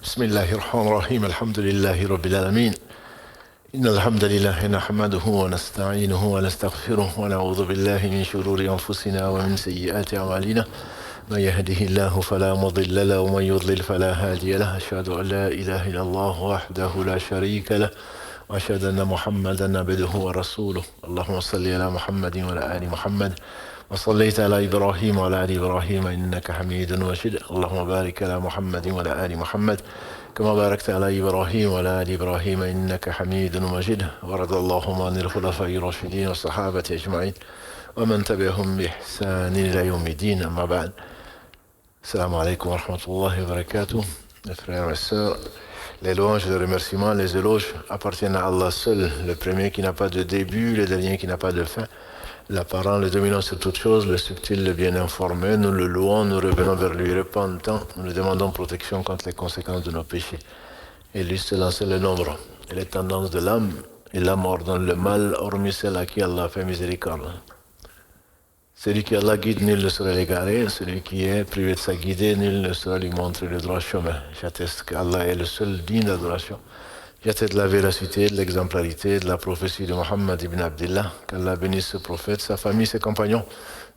بسم الله الرحمن الرحيم الحمد لله رب العالمين إن الحمد لله نحمده ونستعينه ونستغفره ونعوذ بالله من شرور أنفسنا ومن سيئات أعمالنا من يهده الله فلا مضل له ومن يضلل فلا هادي له أشهد أن لا إله إلا الله وحده لا شريك له وأشهد أن محمدا عبده ورسوله اللهم صل على محمد وعلى آل محمد وصليت على إبراهيم وعلى آل إبراهيم إنك حميد مجيد اللهم بارك على محمد وعلى آل محمد كما باركت على إبراهيم وعلى آل إبراهيم إنك حميد مجيد ورضى اللهم عن الخلفاء الراشدين والصحابة أجمعين ومن تبعهم بإحسان إلى يوم الدين أما بعد السلام عليكم ورحمة الله وبركاته mes frères et sœurs. Les louanges, les remerciements, les éloges appartiennent à Allah seul, le premier qui n'a pas de début, le dernier qui n'a pas de fin, l'apparent, le dominant sur toute chose, le subtil, le bien informé. Nous le louons, nous revenons vers lui repentant, nous lui demandons protection contre les conséquences de nos péchés. Et lui seul en sait le nombre et les tendances de l'âme, et l'âme ordonne le mal, hormis celle à qui Allah fait miséricorde. Celui qui Allah guide, nul ne sera l'égaré. Celui qui est privé de sa guidée, nul ne sera lui montrer le droit chemin. J'atteste qu'Allah est le seul digne d'adoration. J'atteste de la véracité, de l'exemplarité, de la prophétie de Muhammad ibn Abdillah. Qu'Allah bénisse ce prophète, sa famille, ses compagnons,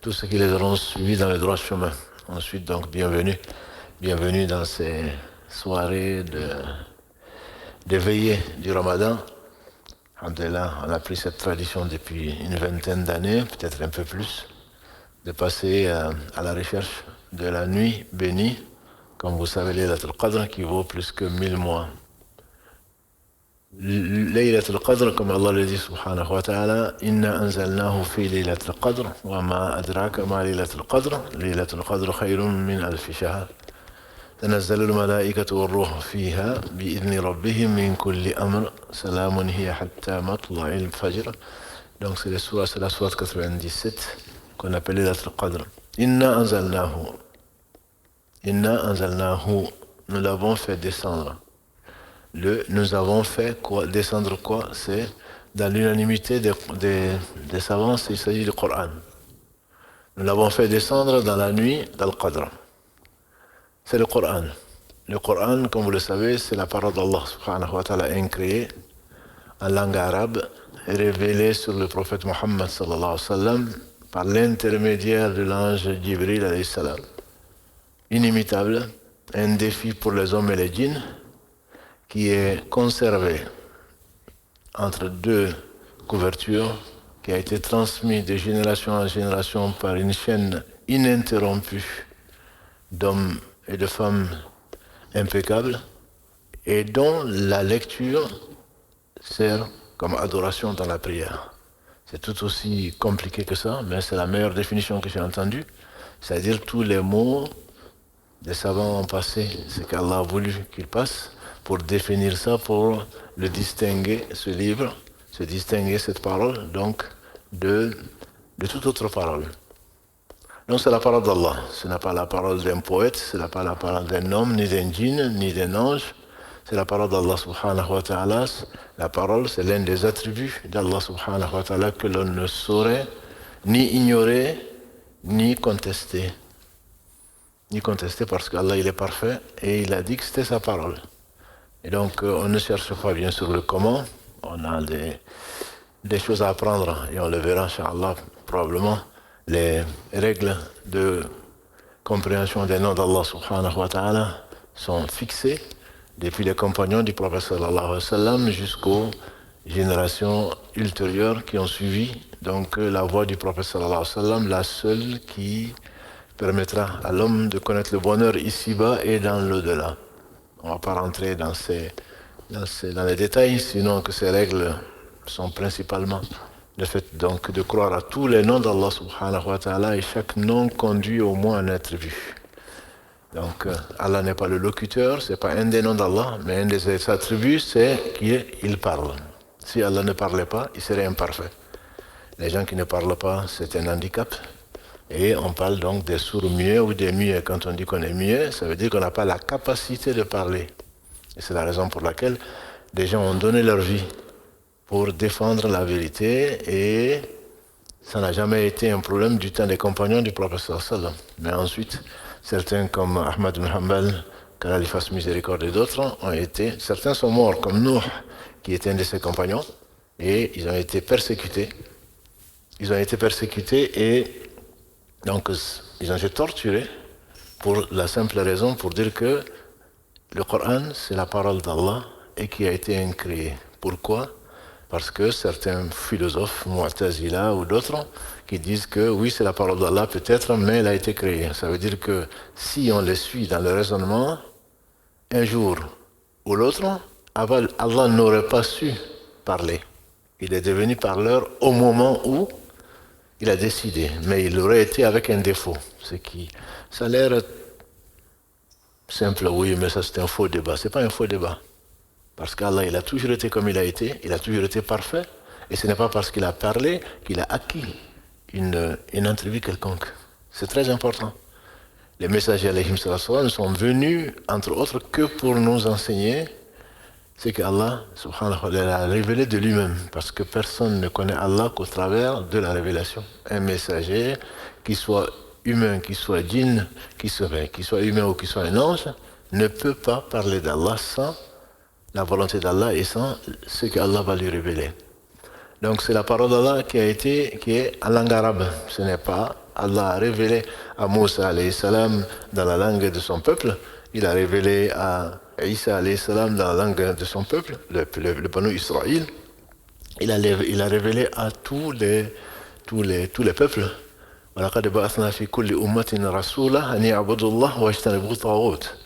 tous ceux qui les auront suivis dans le droit chemin. Ensuite, donc, bienvenue dans ces soirées de veillée du Ramadan. Alhamdulillah, on a pris cette tradition depuis une vingtaine d'années, peut-être un peu plus, de passer à la recherche de la nuit bénie, comme vous savez, Laylatul Qadr, qui vaut plus que 1000 mois. Laylatul Qadr, comme Allah le dit subhanahu wa ta'ala, Inna anzalnahu fi Laylatul Qadr, wa ma adraka ma Laylatul Qadr, Laylatul Qadr khayrun min alfi shahr. تنزل الملائكة والروح فيها بإذن ربهم من كل أمر سلام هي حتى مطلع الفجر. Donc c'est la sourate 97 qu'on appelle Laylatul Qadr. Inna anzalnahu. Nous l'avons fait descendre. Nous avons fait quoi? Descendre quoi? C'est dans l'unanimité des savants, il s'agit du Coran. Nous l'avons fait descendre dans la nuit d'Al-Qadr. C'est le Coran. Le Coran, comme vous le savez, c'est la parole d'Allah subhanahu wa ta'ala incréée en langue arabe, révélée sur le prophète Muhammad sallallahu alayhi wa sallam par l'intermédiaire de l'ange Jibril alayhi salam. Inimitable, un défi pour les hommes et les djinns, qui est conservé entre deux couvertures, qui a été transmis de génération en génération par une chaîne ininterrompue d'hommes et de femmes impeccables, et dont la lecture sert comme adoration dans la prière. C'est tout aussi compliqué que ça, mais c'est la meilleure définition que j'ai entendue, c'est-à-dire tous les mots des savants ont passé, ce qu'Allah a voulu qu'ils passent, pour définir ça, pour le distinguer, ce livre, se distinguer cette parole, donc, de toute autre parole. Donc c'est la parole d'Allah, ce n'est pas la parole d'un poète, ce n'est pas la parole d'un homme, ni d'un djinn, ni d'un ange, c'est la parole d'Allah subhanahu wa ta'ala. La parole, c'est l'un des attributs d'Allah subhanahu wa ta'ala que l'on ne saurait ni ignorer, ni contester. Ni contester parce qu'Allah il est parfait et il a dit que c'était sa parole. Et donc on ne cherche pas bien sûr le comment, on a des choses à apprendre et on le verra inchallah probablement. Les règles de compréhension des noms d'Allah subhanahu wa ta'ala sont fixées depuis les compagnons du prophète sallallahu alayhi wa sallam jusqu'aux générations ultérieures qui ont suivi donc la voie du prophète sallallahu alayhi wa sallam, la seule qui permettra à l'homme de connaître le bonheur ici-bas et dans l'au-delà. On ne va pas rentrer dans les détails, sinon que ces règles sont principalement le fait donc de croire à tous les noms d'Allah subhanahu wa ta'ala et chaque nom conduit au moins un attribut. Donc Allah n'est pas le locuteur, c'est pas un des noms d'Allah, mais un des attributs c'est qu'il parle. Si Allah ne parlait pas, il serait imparfait. Les gens qui ne parlent pas, c'est un handicap. Et on parle donc des sourds-muets ou des muets. Quand on dit qu'on est muet, ça veut dire qu'on n'a pas la capacité de parler. Et c'est la raison pour laquelle des gens ont donné leur vie pour défendre la vérité et ça n'a jamais été un problème du temps des compagnons du prophète sallallahu alayhi wa sallam. Mais ensuite, certains comme Ahmad ibn Hanbal qu'Allah lui fasse miséricorde, et d'autres ont été, certains sont morts, comme Nuh, qui était un de ses compagnons, et ils ont été persécutés. Ils ont été persécutés et donc ils ont été torturés pour la simple raison, pour dire que le Coran, c'est la parole d'Allah et qui a été incréé. Pourquoi? Parce que certains philosophes, Mu'tazila ou d'autres, qui disent que oui, c'est la parole d'Allah peut-être, mais elle a été créée. Ça veut dire que si on les suit dans le raisonnement, un jour ou l'autre, Allah n'aurait pas su parler. Il est devenu parleur au moment où il a décidé, mais il aurait été avec un défaut. Ça a l'air simple, oui, mais ça c'est un faux débat. Ce n'est pas un faux débat. Parce qu'Allah, il a toujours été comme il a été, il a toujours été parfait, et ce n'est pas parce qu'il a parlé qu'il a acquis une attribut quelconque. C'est très important. Les messagers alayhim sallam sont venus, entre autres, que pour nous enseigner ce qu'Allah subhanahu wa ta'ala a révélé de lui-même. Parce que personne ne connaît Allah qu'au travers de la révélation. Un messager, qu'il soit humain, qu'il soit djinn, qu'il soit humain ou qu'il soit un ange, ne peut pas parler d'Allah sans la volonté d'Allah et sans ce qu'Allah va lui révéler. Donc c'est la parole d'Allah qui est en langue arabe. Ce n'est pas Allah a révélé à Moussa alayhi salam dans la langue de son peuple. Il a révélé à Isa alayhi salam dans la langue de son peuple, le Banu Israël. Il a révélé à tous les peuples. وَلَقَدْ بَعَثْنَا فِي كُلِّ أُمَّةٍ رَسُولًا أَنِ يَعْبُدُوا اللَّهَ وَيَجْتَنِبُوا الطَّاغُوتَ.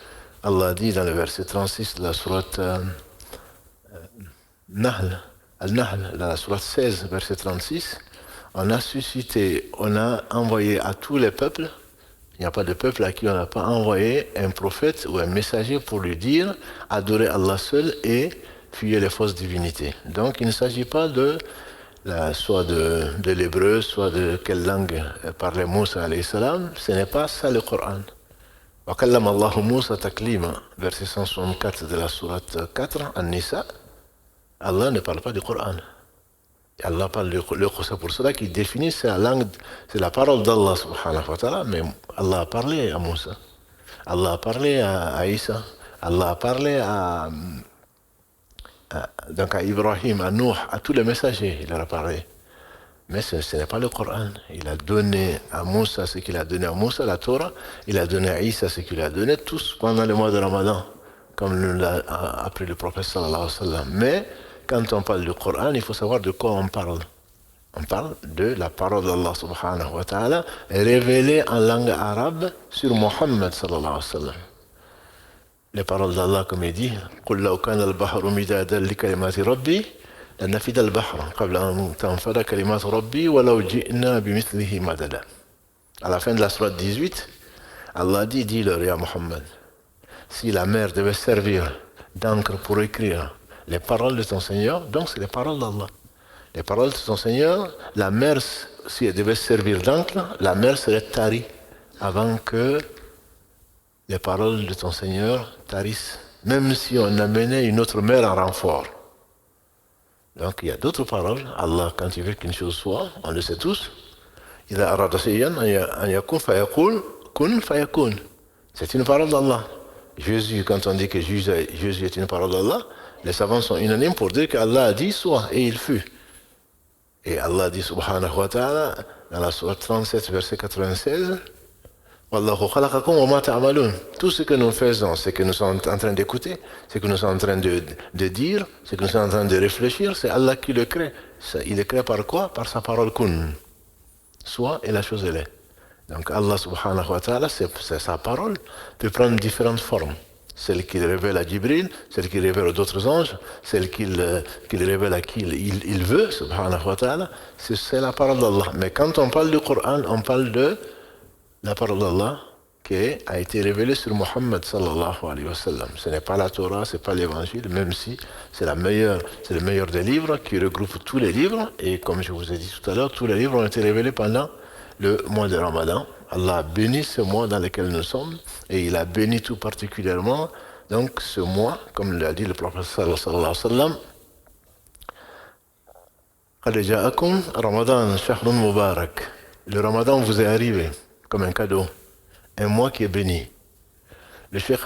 Allah dit dans le verset 36 de la sourate Nahl, Al-Nahl, dans la sourate 16, verset 36, on a envoyé à tous les peuples, il n'y a pas de peuple à qui on n'a pas envoyé un prophète ou un messager pour lui dire adorez Allah seul et fuyez les fausses divinités. Donc il ne s'agit pas soit de l'hébreu, soit de quelle langue parlait Moussa alayhi salam, ce n'est pas ça le Coran. وَكَلَّمَ اللَّهُ مُوسَى تَكْلِيمًا, verset 164 de la sourate 4, An-Nisa. Allah ne parle pas du Coran. Allah parle du Coran. C'est pour cela qu'il définit sa langue, c'est la parole d'Allah subhanahu wa ta'ala, mais Allah a parlé à Moussa. Allah a parlé à Isa. Allah a parlé donc à Ibrahim, à Nuh, à tous les messagers, il leur a parlé. Mais ce n'est pas le Coran. Il a donné à Moussa ce qu'il a donné à Moussa, la Torah. Il a donné à Isa ce qu'il a donné, tous pendant le mois de Ramadan, comme nous l'a appris le prophète sallallahu alayhi wa sallam. Mais quand on parle du Coran, il faut savoir de quoi on parle. On parle de la parole d'Allah subhanahu wa ta'ala, révélée en langue arabe sur Muhammad sallallahu alayhi wa sallam. Les paroles d'Allah, comme il dit, قُلْ لَوْ كَانَ الْبَحْرُ مِدَادًا لِكَلِمَاتِ رَبِّي لنفد البحر قبل أن تنفد كلمات ربي ولو جئنا بمثله مددا. À la fin de la sourate 18, Allah dit, dis-leur, ya Muhammad, si la mer devait servir d'encre pour écrire les paroles de ton Seigneur, donc c'est les paroles d'Allah. Les paroles de ton Seigneur, la mer, si elle devait servir d'encre, la mer serait tarie avant que les paroles de ton Seigneur tarissent, même si on amenait une autre mer en renfort. Donc il y a d'autres paroles. Allah, quand il veut qu'une chose soit, on le sait tous. إذا أراد شيئا أن يكون فيقول كن فيكون. C'est une parole d'Allah. Jésus, quand on dit que Jésus est une parole d'Allah, les savants sont unanimes pour dire qu'Allah a dit soit et il fut. Et Allah dit subhanahu wa ta'ala dans la sourate 37 verset 96, Wallahu khalaqakum wa ma ta'malun. Tout ce que nous faisons, c'est que nous sommes en train d'écouter, c'est que nous sommes en train de dire, c'est que nous sommes en train de réfléchir, c'est Allah qui le crée. Il le crée par quoi? Par sa parole kun. Soit et la chose elle est. Donc Allah subhanahu wa ta'ala, c'est sa parole, peut prendre différentes formes. Celle qu'il révèle à Jibril, celle qu'il révèle aux d'autres anges, celle qu'il révèle à qui il veut, subhanahu wa ta'ala, c'est la parole d'Allah. Mais quand on parle du Coran, on parle de la parole d'Allah qui a été révélée sur Muhammad sallallahu alayhi wa sallam. Ce n'est pas la Torah, ce n'est pas l'évangile, même si c'est le meilleur des livres qui regroupe tous les livres. Et comme je vous ai dit tout à l'heure, tous les livres ont été révélés pendant le mois de Ramadan. Allah a béni ce mois dans lequel nous sommes et il a béni tout particulièrement donc ce mois, comme l'a dit le prophète sallallahu alayhi wa sallam. قَدْ جَاءَكُمْ رَمَضَانَ شَهْرٌ مُبَارَكٌ. Le Ramadan vous est arrivé comme un cadeau, un mois qui est béni. Le cheikh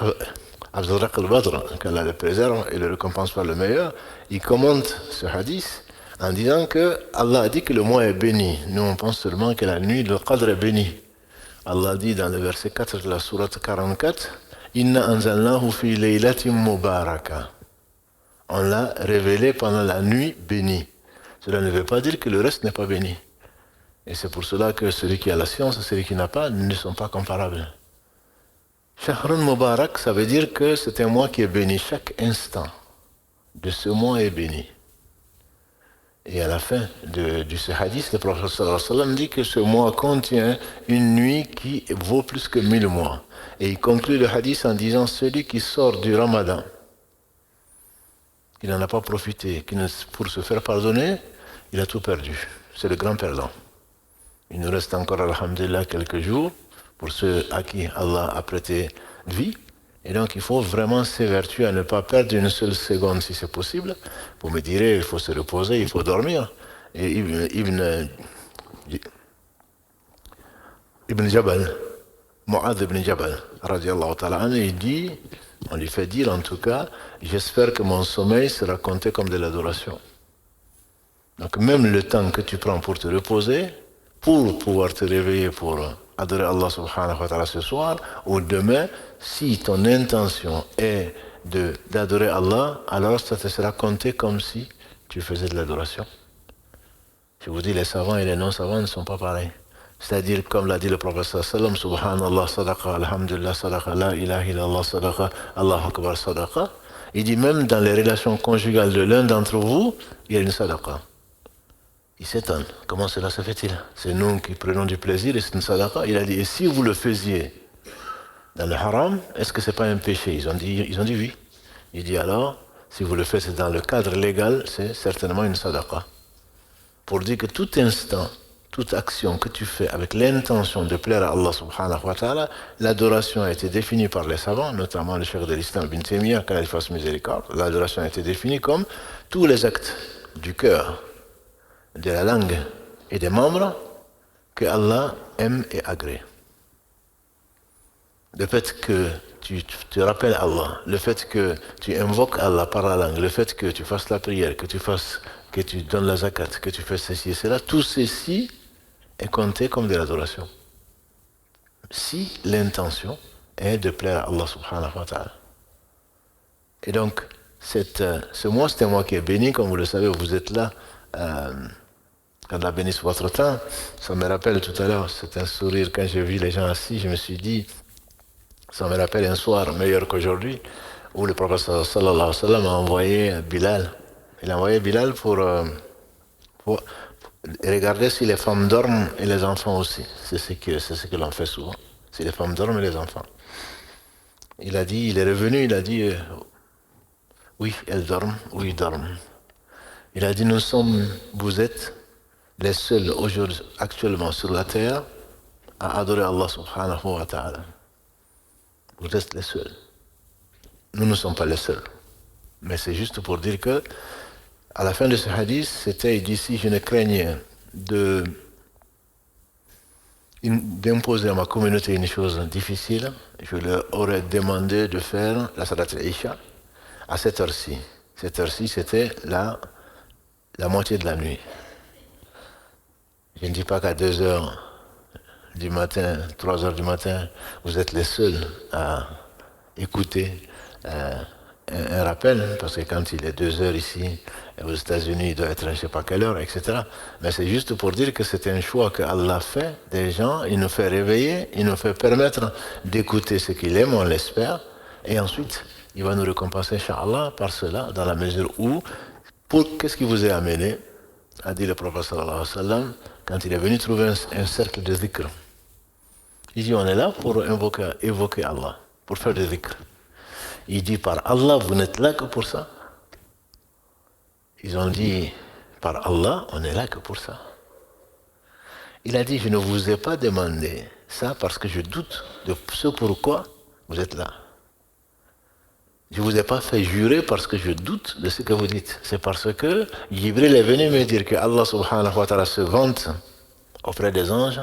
Abdurraq al-Badr, qu'Allah le préserve et le récompense par le meilleur, il commente ce hadith en disant que Allah a dit que le mois est béni. Nous, on pense seulement que la nuit, le Qadr est béni. Allah dit dans le verset 4 de la sourate 44, Inna anzalnahu fi laylatin mubaraka. On l'a révélé pendant la nuit bénie. Cela ne veut pas dire que le reste n'est pas béni. Et c'est pour cela que celui qui a la science et celui qui n'a pas ne sont pas comparables. Shahrun Mubarak, ça veut dire que c'est un mois qui est béni. Chaque instant de ce mois est béni. Et à la fin de ce hadith, le prophète sallallahu alayhi wa sallam dit que ce mois contient une nuit qui vaut plus que 1000 mois. Et il conclut le hadith en disant, celui qui sort du Ramadan, qui n'en a pas profité, pour se faire pardonner, il a tout perdu. C'est le grand perdant. Il nous reste encore, alhamdulillah, quelques jours pour ceux à qui Allah a prêté vie. Et donc, il faut vraiment s'évertuer à ne pas perdre une seule seconde si c'est possible. Vous me direz, il faut se reposer, il faut dormir. Et Ibn Jabal, Mu'adh ibn Jabal, radiallahu ta'ala, il dit, on lui fait dire en tout cas, j'espère que mon sommeil sera compté comme de l'adoration. Donc, même le temps que tu prends pour te reposer, pour pouvoir te réveiller pour adorer Allah subhanahu wa ta'ala ce soir ou demain, si ton intention est d'adorer Allah, alors ça te sera compté comme si tu faisais de l'adoration. Je vous dis, les savants et les non-savants ne sont pas pareils. C'est-à-dire, comme l'a dit le prophète sallallahu alayhi wa sallam, subhanallah sadaqa, alhamdulillah sadaqa, la ilaha illallah sadaqa, Allahu akbar sadaqa. Il dit même dans les relations conjugales de l'un d'entre vous, il y a une sadaqa. Il s'étonne. Comment cela se fait-il? C'est nous qui prenons du plaisir et c'est une sadaqa. Il a dit, et si vous le faisiez dans le haram, est-ce que ce n'est pas un péché? Ils ont dit oui. Il dit alors, si vous le faites dans le cadre légal, c'est certainement une sadaqa. Pour dire que tout instant, toute action que tu fais avec l'intention de plaire à Allah subhanahu wa ta'ala, l'adoration a été définie par les savants, notamment le cheikh de l'islam Ibn Taymiyyah, qu'Allah lui fasse miséricorde. L'adoration a été définie comme tous les actes du cœur, de la langue et des membres que Allah aime et agrée. Le fait que tu te rappelles Allah, le fait que tu invoques Allah par la langue, le fait que tu fasses la prière, que tu donnes la zakat, que tu fais ceci et cela, tout ceci est compté comme de l'adoration. Si l'intention est de plaire à Allah subhanahu wa ta'ala. Et donc, ce mois, c'est un mois qui est béni, comme vous le savez, vous êtes là. Allah bénisse votre temps. Ça me rappelle tout à l'heure, c'est un sourire quand j'ai vu les gens assis, je me suis dit, ça me rappelle un soir meilleur qu'aujourd'hui, où le prophète sallallahu alayhi wa sallam a envoyé Bilal. Il a envoyé Bilal pour regarder si les femmes dorment et les enfants aussi. C'est ce que l'on fait souvent. Si les femmes dorment et les enfants. Il est revenu, il a dit, oui, elles dorment, oui, ils dorment. Il a dit, vous êtes les seuls aujourd'hui, actuellement sur la terre, à adorer Allah subhanahu wa ta'ala. Vous êtes les seuls. Nous ne sommes pas les seuls. Mais c'est juste pour dire que, à la fin de ce hadith, il dit, si je ne craignais d'imposer à ma communauté une chose difficile, je leur aurais demandé de faire la salat al-Isha à cette heure-ci. Cette heure-ci, c'était la moitié de la nuit. Je ne dis pas qu'à 2 heures du matin, 3 heures du matin, vous êtes les seuls à écouter un rappel, parce que quand il est 2 heures ici, aux États-Unis, il doit être je ne sais pas quelle heure, etc. Mais c'est juste pour dire que c'est un choix que Allah fait des gens, il nous fait réveiller, il nous fait permettre d'écouter ce qu'il aime, on l'espère, et ensuite, il va nous récompenser, Inch'Allah, par cela, dans la mesure où, qu'est-ce qui vous est amené, a dit le prophète sallallahu alayhi wa sallam, quand il est venu trouver un cercle de dhikr. Il dit, on est là pour évoquer Allah, pour faire des dhikr. Il dit, par Allah, vous n'êtes là que pour ça. Ils ont dit, par Allah, on est là que pour ça. Il a dit, je ne vous ai pas demandé ça parce que je doute de ce pourquoi vous êtes là. Je ne vous ai pas fait jurer parce que je doute de ce que vous dites. C'est parce que Jibril est venu me dire que Allah subhanahu wa ta'ala se vante auprès des anges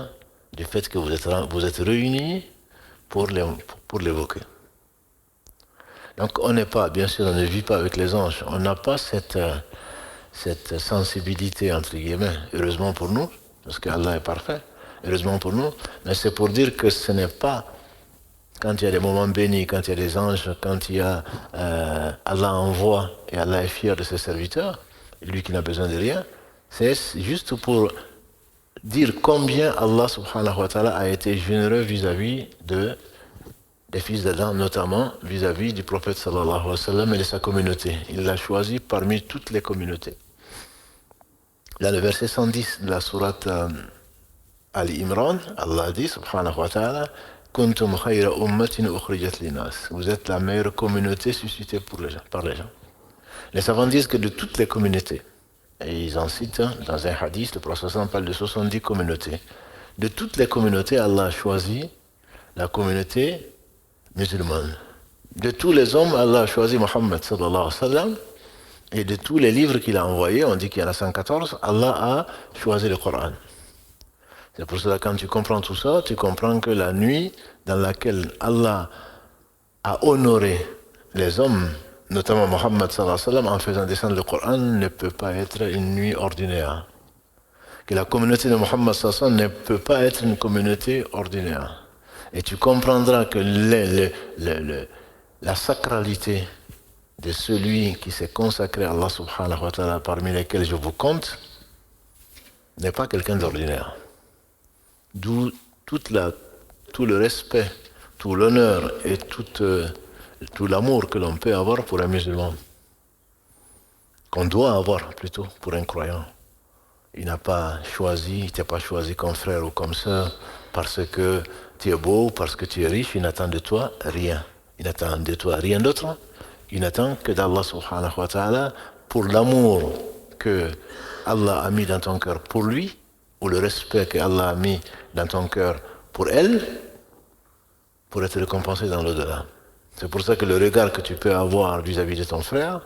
du fait que vous êtes réunis pour l'évoquer. Donc on n'est pas, bien sûr, on ne vit pas avec les anges. On n'a pas cette sensibilité, entre guillemets, heureusement pour nous, parce qu'Allah est parfait, heureusement pour nous, mais c'est pour dire que ce n'est pas quand il y a des moments bénis, quand il y a des anges, quand il y a Allah envoie et Allah est fier de ses serviteurs, lui qui n'a besoin de rien, c'est juste pour dire combien Allah subhanahu wa ta'ala a été généreux vis-à-vis des fils d'Adam, notamment vis-à-vis du prophète sallallahu alayhi wa sallam et de sa communauté. Il l'a choisi parmi toutes les communautés. Dans le verset 110 de la sourate Ali Imran, Allah dit subhanahu wa ta'ala, Kuntum khayra ummatin ukhrijat linas. Vous êtes la meilleure communauté suscitée par les gens. Les savants disent que de toutes les communautés, et ils en citent dans un hadith, le prophète parle de 70 communautés. De toutes les communautés, Allah a choisi la communauté musulmane. De tous les hommes, Allah a choisi Mohammed sallallahu alayhi wa sallam. Et de tous les livres qu'il a envoyés, on dit qu'il y en a 114, Allah a choisi le Coran. C'est pour cela que quand tu comprends tout ça, tu comprends que la nuit dans laquelle Allah a honoré les hommes, notamment Mohammed sallallahu alayhi wa sallam, en faisant descendre le Coran, ne peut pas être une nuit ordinaire. Que la communauté de Mohammed sallallahu alayhi wa sallam ne peut pas être une communauté ordinaire. Et tu comprendras que la sacralité de celui qui s'est consacré à Allah subhanahu wa ta'ala, parmi lesquels je vous compte, n'est pas quelqu'un d'ordinaire. D'où tout le respect, tout l'honneur et tout l'amour que l'on peut avoir pour un musulman. Qu'on doit avoir plutôt pour un croyant. Il n'a pas choisi, il t'a pas choisi comme frère ou comme sœur parce que tu es beau, parce que tu es riche, il n'attend de toi rien. Il n'attend de toi rien d'autre. Il n'attend que d'Allah subhanahu wa ta'ala pour l'amour que Allah a mis dans ton cœur pour lui, ou le respect que Allah a mis dans ton cœur pour elle, pour être récompensé dans l'au-delà. C'est pour ça que le regard que tu peux avoir vis-à-vis de ton frère,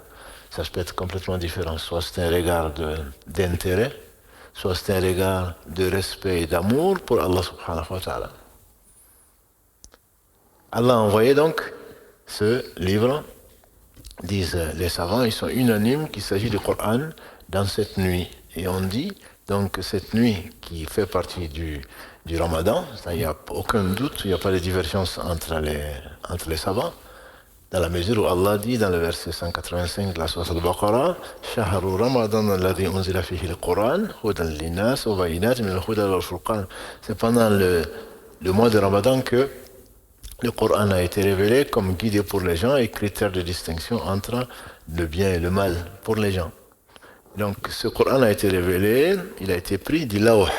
ça peut être complètement différent. Soit c'est un regard d'intérêt, soit c'est un regard de respect et d'amour pour Allah subhanahu wa ta'ala. Allah a envoyé donc ce livre, disent les savants, ils sont unanimes qu'il s'agit du Coran dans cette nuit. Et on dit donc que cette nuit qui fait partie du Ramadan, il n'y a aucun doute, il n'y a pas de divergence entre les savants, dans la mesure où Allah dit dans le verset 185 de la sourate al-Baqarah, Shahru Ramadan alladhi unzila fihi al-Quran, hudan linnas wa bayinat min al-huda wal furqan. C'est pendant le mois de Ramadan que le Coran a été révélé comme guide pour les gens et critère de distinction entre le bien et le mal pour les gens. Donc ce Coran a été révélé, il a été pris du Lawh.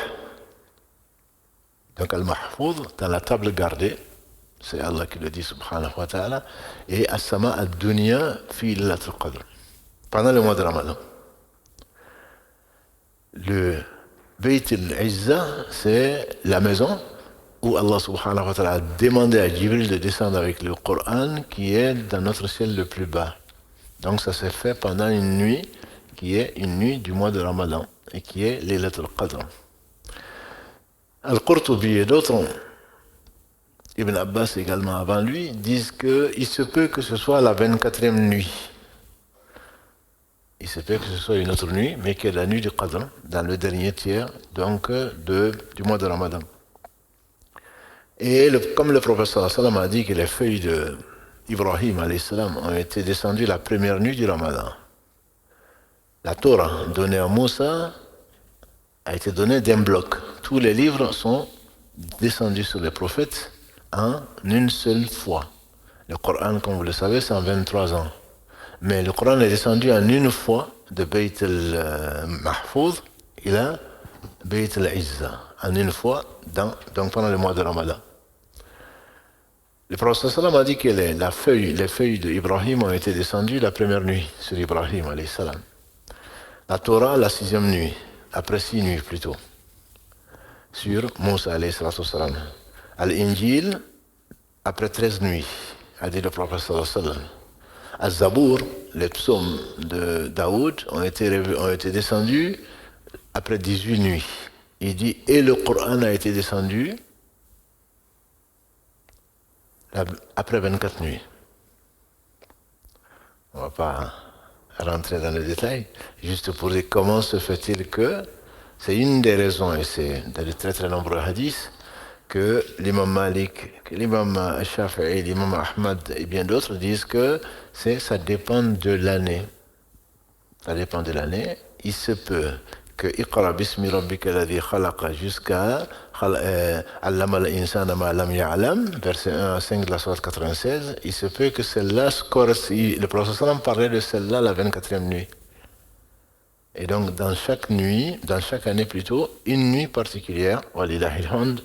Donc Al-Mahfouz, dans la table gardée, c'est Allah qui le dit subhanahu wa ta'ala, et As-Sama ad-Dunya fi Laylatul Qadr, pendant le mois de Ramadan. Le Bayt al-Izza, c'est la maison où Allah subhanahu wa ta'ala a demandé à Jibril de descendre avec le Coran qui est dans notre ciel le plus bas. Donc ça s'est fait pendant une nuit qui est une nuit du mois de Ramadan et qui est Laylatul Qadr. Al-Qurtubi et d'autres, Ibn Abbas également avant lui, disent qu'il se peut que ce soit la 24e nuit. Il se peut que ce soit une autre nuit, mais qui est la nuit du Qadr, dans le dernier tiers donc, du mois de Ramadan. Et comme le professeur sallam a dit que les feuilles d'Ibrahim ont été descendues la première nuit du Ramadan. La Torah donnée à Moussa a été donnée d'un bloc. Tous les livres sont descendus sur les prophètes en une seule fois. Le Coran, comme vous le savez, c'est en 23 ans. Mais le Coran est descendu en une fois de Bayt al-Mahfouz ila Bayt al-Izza. En une fois, donc pendant le mois de Ramadan. Le prophète sallam a dit que les feuilles d'Ibrahim ont été descendues la première nuit sur Ibrahim alayhi salam. La Torah la 6e nuit, après 6 nuits plutôt, sur Moussa alayhi salam. Al-Injil après 13 nuits, a dit le prophète sallam. Al-Zabour, les psaumes de Daoud ont été descendus après 18 nuits. Il dit, et le Coran a été descendu après 24 nuits. On ne va pas rentrer dans les détails, juste pour dire comment se fait-il que, c'est une des raisons, et c'est dans de très très nombreux hadiths, que l'imam Malik, que l'imam Shafi'i, l'imam Ahmad et bien d'autres disent que ça dépend de l'année. Ça dépend de l'année. Il se peut que Iqra bismi rabbika alladhi khalaqa jusqu'à Allama al-insana ma lam ya'lam, verset 1 à 5 de la sourate 96, il se peut que celle-là, le prophète parlait de celle-là la 24e nuit. Et donc dans chaque nuit, dans chaque année plutôt, une nuit particulière, walillahi alhamd,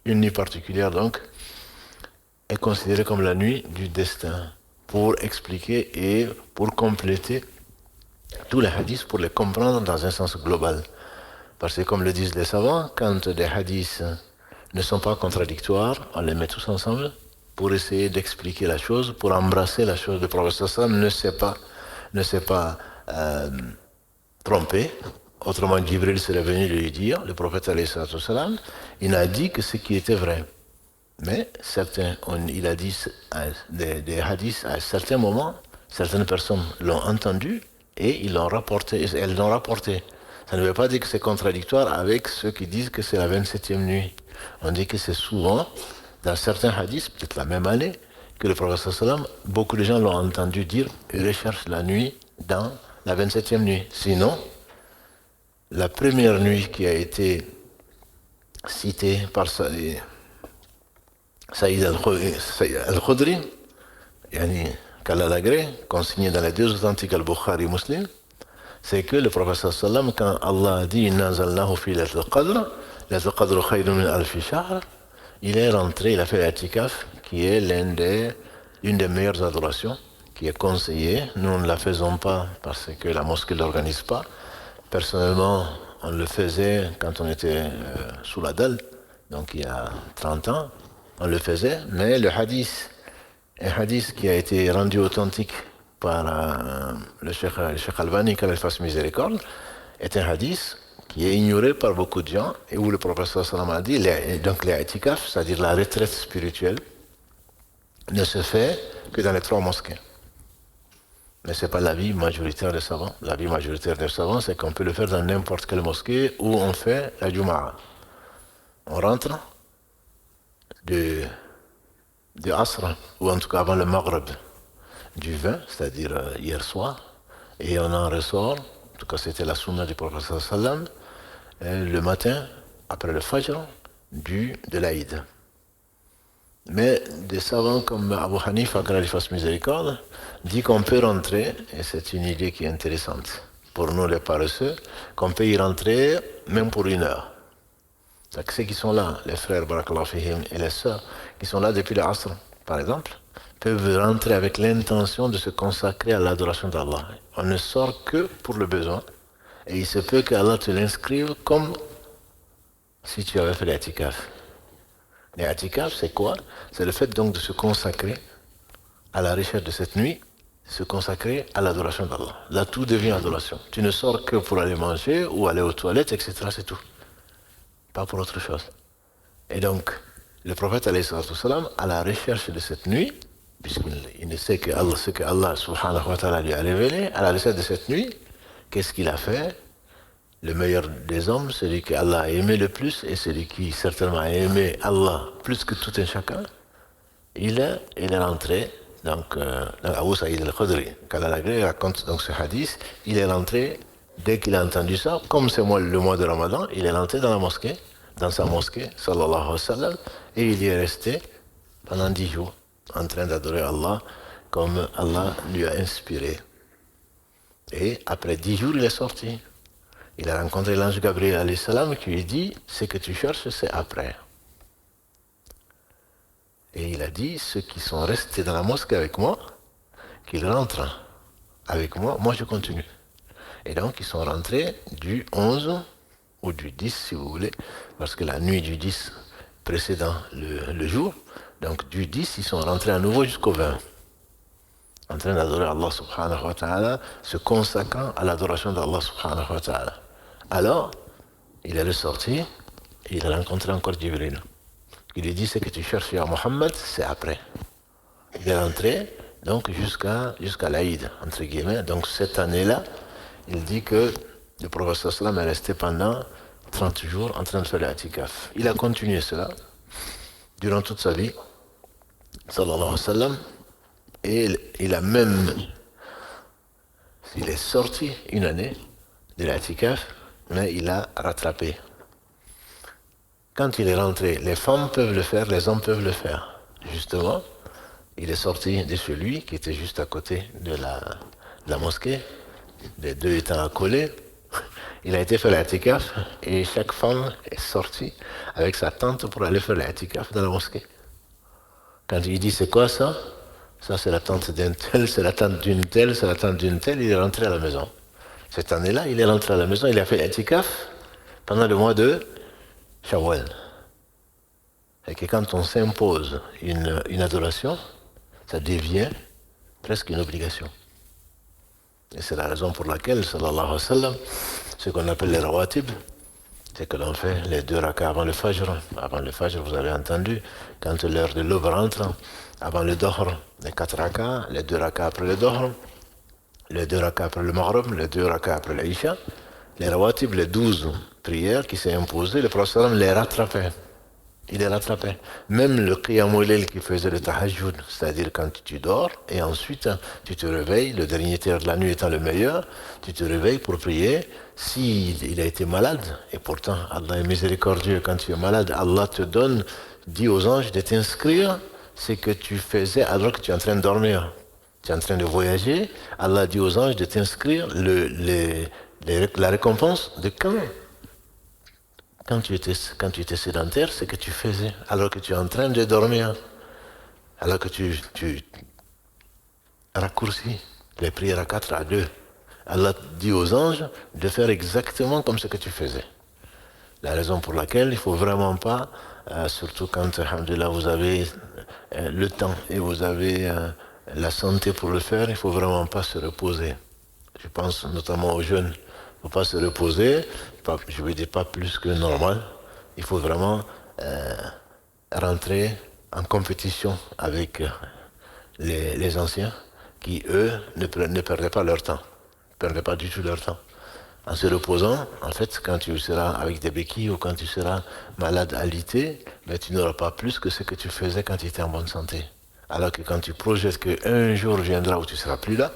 une nuit particulière donc, est considérée comme la nuit du destin, pour expliquer et pour compléter tous les hadiths, pour les comprendre dans un sens global. Parce que comme le disent les savants, quand des hadiths ne sont pas contradictoires, on les met tous ensemble pour essayer d'expliquer la chose, pour embrasser la chose. Le prophète sallam ne s'est pas trompé. Autrement, Jibril serait venu lui dire, le prophète sallam, il n'a dit que ce qui était vrai. Mais il a dit des hadiths à certains moments, certaines personnes l'ont entendu et elles l'ont rapporté. Ça ne veut pas dire que c'est contradictoire avec ceux qui disent que c'est la 27e nuit. On dit que c'est souvent, dans certains hadiths, peut-être la même année, que le prophète sallam, beaucoup de gens l'ont entendu dire « recherche la nuit dans la 27e nuit ». Sinon, la première nuit qui a été citée par Saïd al-Khudri, qu'Allah l'agrée, consigné dans les deux authentiques al-Bukhari Muslim, c'est que le prophète sallam, quand Allah a dit Inna anzalnahu fi laylatul qadr, laylatul qadr khayrun min alfi shahr, il est rentré, il a fait l'i'tikaf, qui est l'une des meilleures adorations, qui est conseillée. Nous ne la faisons pas parce que la mosquée ne l'organise pas. Personnellement, on le faisait quand on était sous la dalle, donc il y a 30 ans, on le faisait, mais un hadith qui a été rendu authentique par le Cheikh Albani, qu'Allah fasse miséricorde, est un hadith qui est ignoré par beaucoup de gens et où le prophète sallam a dit, donc l'i'tikaf, c'est-à-dire la retraite spirituelle, ne se fait que dans les 3 mosquées. Mais ce n'est pas l'avis majoritaire des savants. L'avis majoritaire des savants, c'est qu'on peut le faire dans n'importe quelle mosquée où on fait la Jumu'ah. On rentre de Asr, ou en tout cas avant le Maghreb du 20, c'est-à-dire hier soir, et on en ressort, en tout cas c'était la sunna du prophète sallam, le matin, après le Fajr, de l'Aïd. Mais des savants comme Abu Hanifa, qu'Allah lui fasse miséricorde, dit qu'on peut rentrer, et c'est une idée qui est intéressante pour nous les paresseux, qu'on peut y rentrer même pour 1 heure. Donc ceux qui sont là, les frères Barakallahu fihim et les sœurs, qui sont là depuis le Asr, par exemple, peuvent rentrer avec l'intention de se consacrer à l'adoration d'Allah. On ne sort que pour le besoin, et il se peut qu'Allah te l'inscrive comme si tu avais fait l'i'tikaf. L'i'tikaf, c'est quoi? C'est le fait donc de se consacrer à la recherche de cette nuit, se consacrer à l'adoration d'Allah. Là, tout devient adoration. Tu ne sors que pour aller manger ou aller aux toilettes, etc. C'est tout. Pas pour autre chose. Et donc, le prophète, alayhi salam, à la recherche de cette nuit, puisqu'il ne sait que Allah, ce que Allah subhanahu wa ta'ala lui a révélé, à la recherche de cette nuit, qu'est-ce qu'il a fait? Le meilleur des hommes, celui que Allah a aimé le plus, et celui qui certainement a aimé Allah plus que tout un chacun, il est rentré, donc Abu Saïd al-Khudri, qu'Allah l'agrée raconte donc ce hadith, il est rentré, dès qu'il a entendu ça, comme c'est le mois de Ramadan, il est rentré dans la mosquée, dans sa mosquée, sallallahu alayhi wa sallam, et il y est resté pendant 10 jours, en train d'adorer Allah, comme Allah lui a inspiré. Et après 10 jours, il est sorti. Il a rencontré l'ange Gabriel alayhi salam qui lui dit, ce que tu cherches, c'est après. Et il a dit, ceux qui sont restés dans la mosquée avec moi, qu'ils rentrent avec moi, moi je continue. Et donc ils sont rentrés du 11 ou du 10 si vous voulez, parce que la nuit du 10 précédant le jour, donc du 10 ils sont rentrés à nouveau jusqu'au 20, en train d'adorer Allah subhanahu wa ta'ala, se consacrant à l'adoration d'Allah subhanahu wa ta'ala. Alors, il est ressorti et il a rencontré encore Jibril. Il lui dit, ce que tu cherches à Mohammed, c'est après. Il est rentré donc jusqu'à l'Aïd, entre guillemets. Donc cette année-là, il dit que le prophète sallam est resté pendant 30 jours en train de faire l'atikaf. Il a continué cela durant toute sa vie, sallallahu alayhi wa sallam, et il est sorti une année de l'atikaf, mais il a rattrapé. Quand il est rentré, les femmes peuvent le faire, les hommes peuvent le faire. Justement, il est sorti de celui qui était juste à côté de la mosquée, les deux étant accolés. Il a été faire l'atikaf et chaque femme est sortie avec sa tante pour aller faire l'atikaf dans la mosquée. Quand il dit c'est quoi ça? Ça c'est la tante d'un tel, c'est la tante d'une telle, c'est la tante d'une telle, il est rentré à la maison. Cette année-là, il est rentré à la maison, il a fait l'atikaf pendant le mois de Shawwal. Et que quand on s'impose une adoration, ça devient presque une obligation. Et c'est la raison pour laquelle, sallallahu alayhi wa sallam, ce qu'on appelle les rawatib, c'est que l'on fait les 2 rakas avant le fajr. Avant le fajr, vous avez entendu, quand l'heure de l'aube rentre, avant le dohr, les 4 rakas, les 2 rakas après le dohr, les 2 rakas après le maghrib, les 2 rakas après l'isha, les rawatib, les 12 prières qui s'est imposées, le prophète sallam les rattrapait. Il est rattrapé. Même le qiyamul layl qui faisait le tahajjud, c'est-à-dire quand tu dors et ensuite tu te réveilles, le dernier tiers de la nuit étant le meilleur, tu te réveilles pour prier. S'il a été malade, et pourtant Allah est miséricordieux, quand tu es malade, Allah te dit aux anges de t'inscrire ce que tu faisais alors que tu es en train de dormir. Tu es en train de voyager, Allah dit aux anges de t'inscrire la récompense de quand tu étais sédentaire, c'est que tu faisais, alors que tu es en train de dormir, alors que tu raccourcis les prières à 4 à 2. Allah dit aux anges de faire exactement comme ce que tu faisais. La raison pour laquelle il ne faut vraiment pas, surtout quand, alhamdoulilah, vous avez le temps et vous avez la santé pour le faire, il ne faut vraiment pas se reposer. Je pense notamment aux jeunes. Il ne faut pas se reposer, je ne veux dire pas plus que normal. Il faut vraiment rentrer en compétition avec les anciens qui, eux, ne perdaient pas leur temps. Ne perdaient pas du tout leur temps. En se reposant, en fait, quand tu seras avec des béquilles ou quand tu seras malade alité, ben, tu n'auras pas plus que ce que tu faisais quand tu étais en bonne santé. Alors que quand tu projettes qu'un jour viendra où tu ne seras plus là,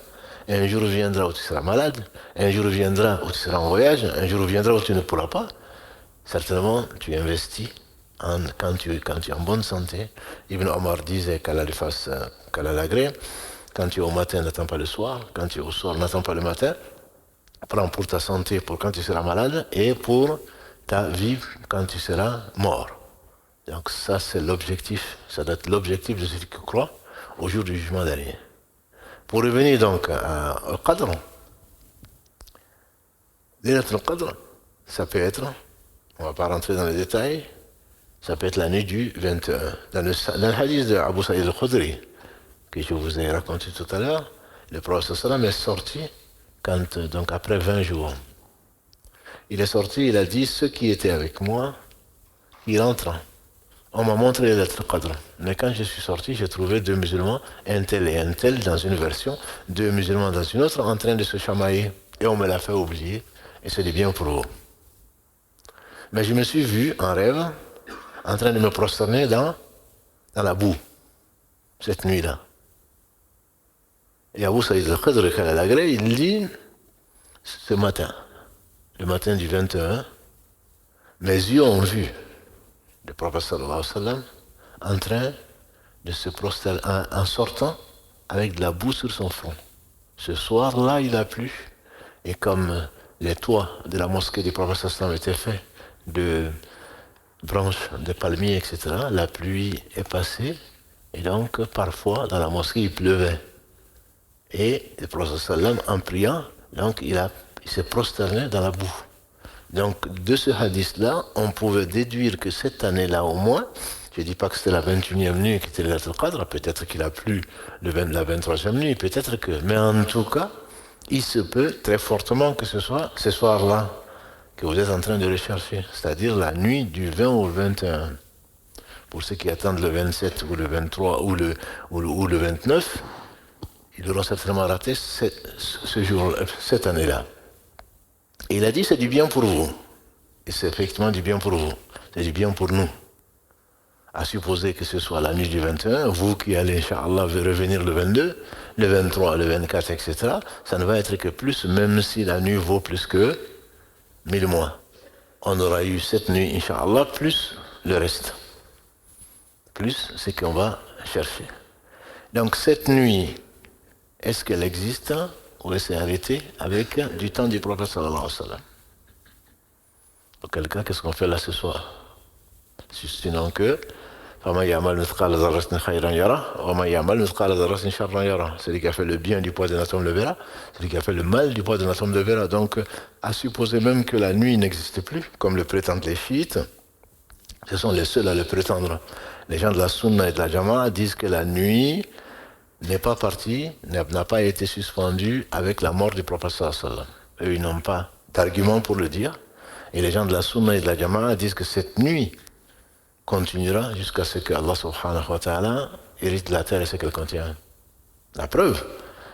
un jour viendra où tu seras malade, un jour viendra où tu seras en voyage, un jour viendra où tu ne pourras pas. Certainement, tu investis quand tu es en bonne santé. Ibn Omar disait qu'Allah l'agrée. Quand tu es au matin, n'attends pas le soir. Quand tu es au soir, n'attends pas le matin. Prends pour ta santé, pour quand tu seras malade, et pour ta vie quand tu seras mort. Donc ça, c'est l'objectif. Ça doit être l'objectif de celui qui croit au jour du jugement dernier. Pour revenir donc au Qadr, le Qadr, ça peut être, on ne va pas rentrer dans les détails, ça peut être la nuit du 21. Dans le hadith de Abu Sa'id al-Khudri, que je vous ai raconté tout à l'heure, le prophète sallam est sorti donc après 20 jours. Il est sorti, il a dit, ceux qui étaient avec moi, ils rentrent. On m'a montré l'être Qadr. Mais quand je suis sorti, j'ai trouvé 2 musulmans, un tel et un tel dans une version, 2 musulmans dans une autre, en train de se chamailler. Et on me l'a fait oublier. Et c'est bien pour vous. Mais je me suis vu en rêve, en train de me prosterner dans la boue, cette nuit-là. Et Abu Saïd al-Khudri, il dit, ce matin, le matin du 21, mes yeux ont vu le prophète sallallahu alayhi wa sallam en train de se prosterner, en sortant avec de la boue sur son front. Ce soir-là, il a plu, et comme les toits de la mosquée du prophète sallallahu alayhi wa sallam étaient faits de branches de palmiers, etc., la pluie est passée, et donc parfois dans la mosquée il pleuvait. Et le prophète sallallahu alayhi wa sallam, en priant, donc il s'est prosterné dans la boue. Donc, de ce hadith-là, on pouvait déduire que cette année-là, au moins, je ne dis pas que c'était la 21e nuit qui était le Laylatul Qadr, peut-être qu'il a plu la 23e nuit, peut-être que... Mais en tout cas, il se peut très fortement que ce soit ce soir-là que vous êtes en train de rechercher, c'est-à-dire la nuit du 20 au 21. Pour ceux qui attendent le 27 ou le 23 ou le 29, ils auront certainement raté ce jour, cette année-là. Et il a dit, c'est du bien pour vous. Et c'est effectivement du bien pour vous. C'est du bien pour nous. À supposer que ce soit la nuit du 21, vous qui allez, Inch'Allah, revenir le 22, le 23, le 24, etc., ça ne va être que plus, même si la nuit vaut plus que 1000 mois. On aura eu cette nuit, Inch'Allah, plus le reste. Plus ce qu'on va chercher. Donc cette nuit, est-ce qu'elle existe ou est-ce qu'elle est arrêtée avec du temps du prophète sallallahu alayhi wa sallam? Auquel cas, qu'est-ce qu'on fait là ce soir? Sinon que celui qui a fait le bien du poids d'un atome le verra, celui qui a fait le mal du poids d'un atome le verra. Donc, à supposer même que la nuit n'existe plus, comme le prétendent les chiites, ce sont les seuls à le prétendre. Les gens de la Sunna et de la Jama'a disent que la nuit n'est pas partie, n'a pas été suspendue avec la mort du prophète sallallahu alayhi wa sallam. Eux, ils n'ont pas d'argument pour le dire. Et les gens de la Sunna et de la Jama'a disent que cette nuit continuera jusqu'à ce que Allah subhanahu wa ta'ala hérite la terre et ce qu'elle contient. La preuve,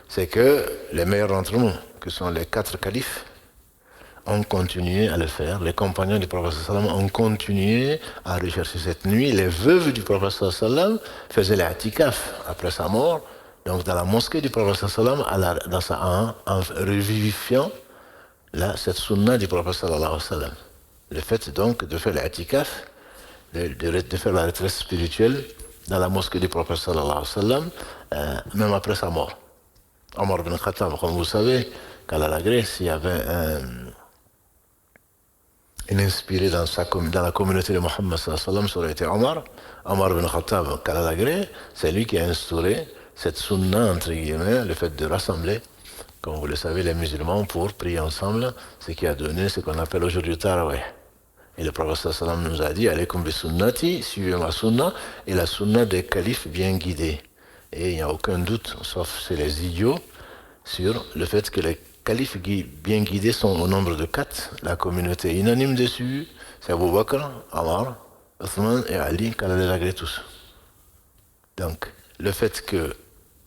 c'est que les meilleurs d'entre nous, que sont les 4 califes, ont continué à le faire. Les compagnons du prophète sallam ont continué à rechercher cette nuit. Les veuves du prophète sallam faisaient l'i'tikaf après sa mort, donc dans la mosquée du prophète sallam, en revivifiant cette sunna du prophète sallallahu alayhi wa sallam. Le fait donc de faire l'i'tikaf, de faire la retraite spirituelle dans la mosquée du prophète sallallahu alayhi wa sallam, même après sa mort. Omar ibn Khattab, comme vous savez, qu'à la Grèce, il y avait un inspiré dans la communauté de Mohammed sallallahu alayhi wa sallam, ça aurait été Omar. Omar ibn Khattab, qu'à la Grèce, c'est lui qui a instauré cette sunna, entre guillemets, le fait de rassembler, comme vous le savez, les musulmans pour prier ensemble, ce qui a donné ce qu'on appelle aujourd'hui Tarawih. Et le prophète sallam nous a dit, alaykum bi sunnati, suivez ma sunna, et la sunna des califes bien guidés. Et il n'y a aucun doute, sauf chez les idiots, sur le fait que les califes bien guidés sont au nombre de 4. La communauté est unanime dessus, c'est Abu Bakr, Omar, Othman et Ali, qu'Allah les agrée tous. Donc, le fait que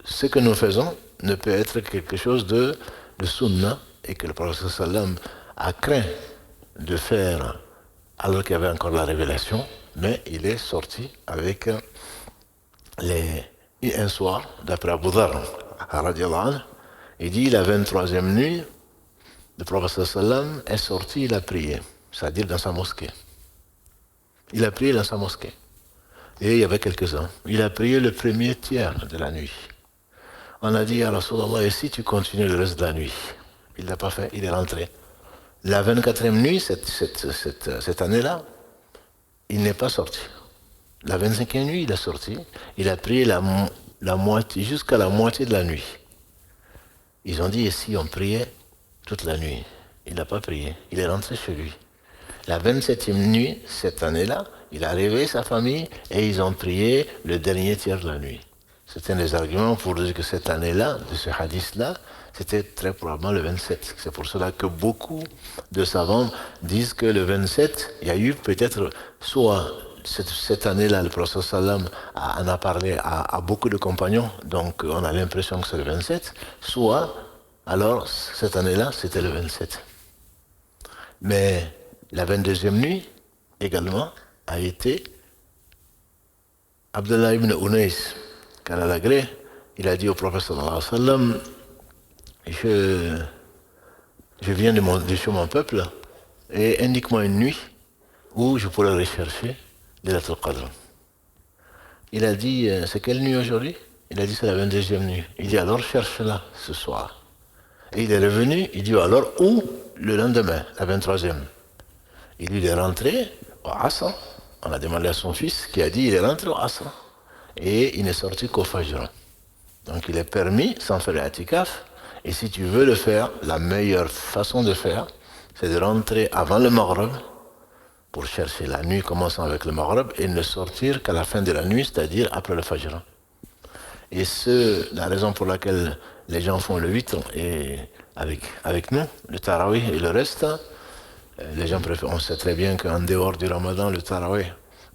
ce que nous faisons ne peut être quelque chose de sunna, et que le prophète sallam a craint de faire alors qu'il y avait encore la révélation, mais il est sorti avec un soir, d'après Abu Dharr, il dit la 23e nuit, le prophète sallam est sorti, il a prié, c'est-à-dire dans sa mosquée. Il a prié dans sa mosquée. Et il y avait quelques-uns. Il a prié le premier tiers de la nuit. On a dit à Rasulallah, et si tu continues le reste de la nuit? Il ne l'a pas fait, il est rentré. La 24e nuit, cette année-là, il n'est pas sorti. La 25e nuit, il est sorti. Il a prié la moitié, jusqu'à la moitié de la nuit. Ils ont dit, et si on priait toute la nuit? Il n'a pas prié. Il est rentré chez lui. La 27e nuit, cette année-là, il a réveillé sa famille et ils ont prié le dernier tiers de la nuit. C'était un des arguments pour dire que cette année-là, de ce hadith-là, c'était très probablement le 27. C'est pour cela que beaucoup de savants disent que le 27, il y a eu peut-être soit cette année-là, le prophète sallam en a parlé à beaucoup de compagnons, donc on a l'impression que c'est le 27, soit alors cette année-là, c'était le 27. Mais la 22e nuit, également, a été Abdullah ibn Unais, qu'à la Grèce, il a dit au prophète sallallahu alayhi wa sallam, je viens de chez mon peuple et indique-moi une nuit où je pourrais rechercher Laylatul Qadr. Il a dit, c'est quelle nuit aujourd'hui? Il a dit, c'est la 22e nuit. Il dit, alors cherche-la ce soir. Et il est revenu, il dit, alors où? Le lendemain, la 23e. Il est rentré au Asr. On a demandé à son fils qui a dit, il est rentré au Asr. Et il n'est sorti qu'au Fajr. Donc il est permis, sans faire l'i'tikaf. Et si tu veux le faire, la meilleure façon de faire, c'est de rentrer avant le Maghrib, pour chercher la nuit commençant avec le Maghrib, et ne sortir qu'à la fin de la nuit, c'est-à-dire après le Fajr. Et la raison pour laquelle les gens font le 8 et avec nous, le Tarawih et le reste, les gens préfèrent, on sait très bien qu'en dehors du Ramadan, le Tarawih,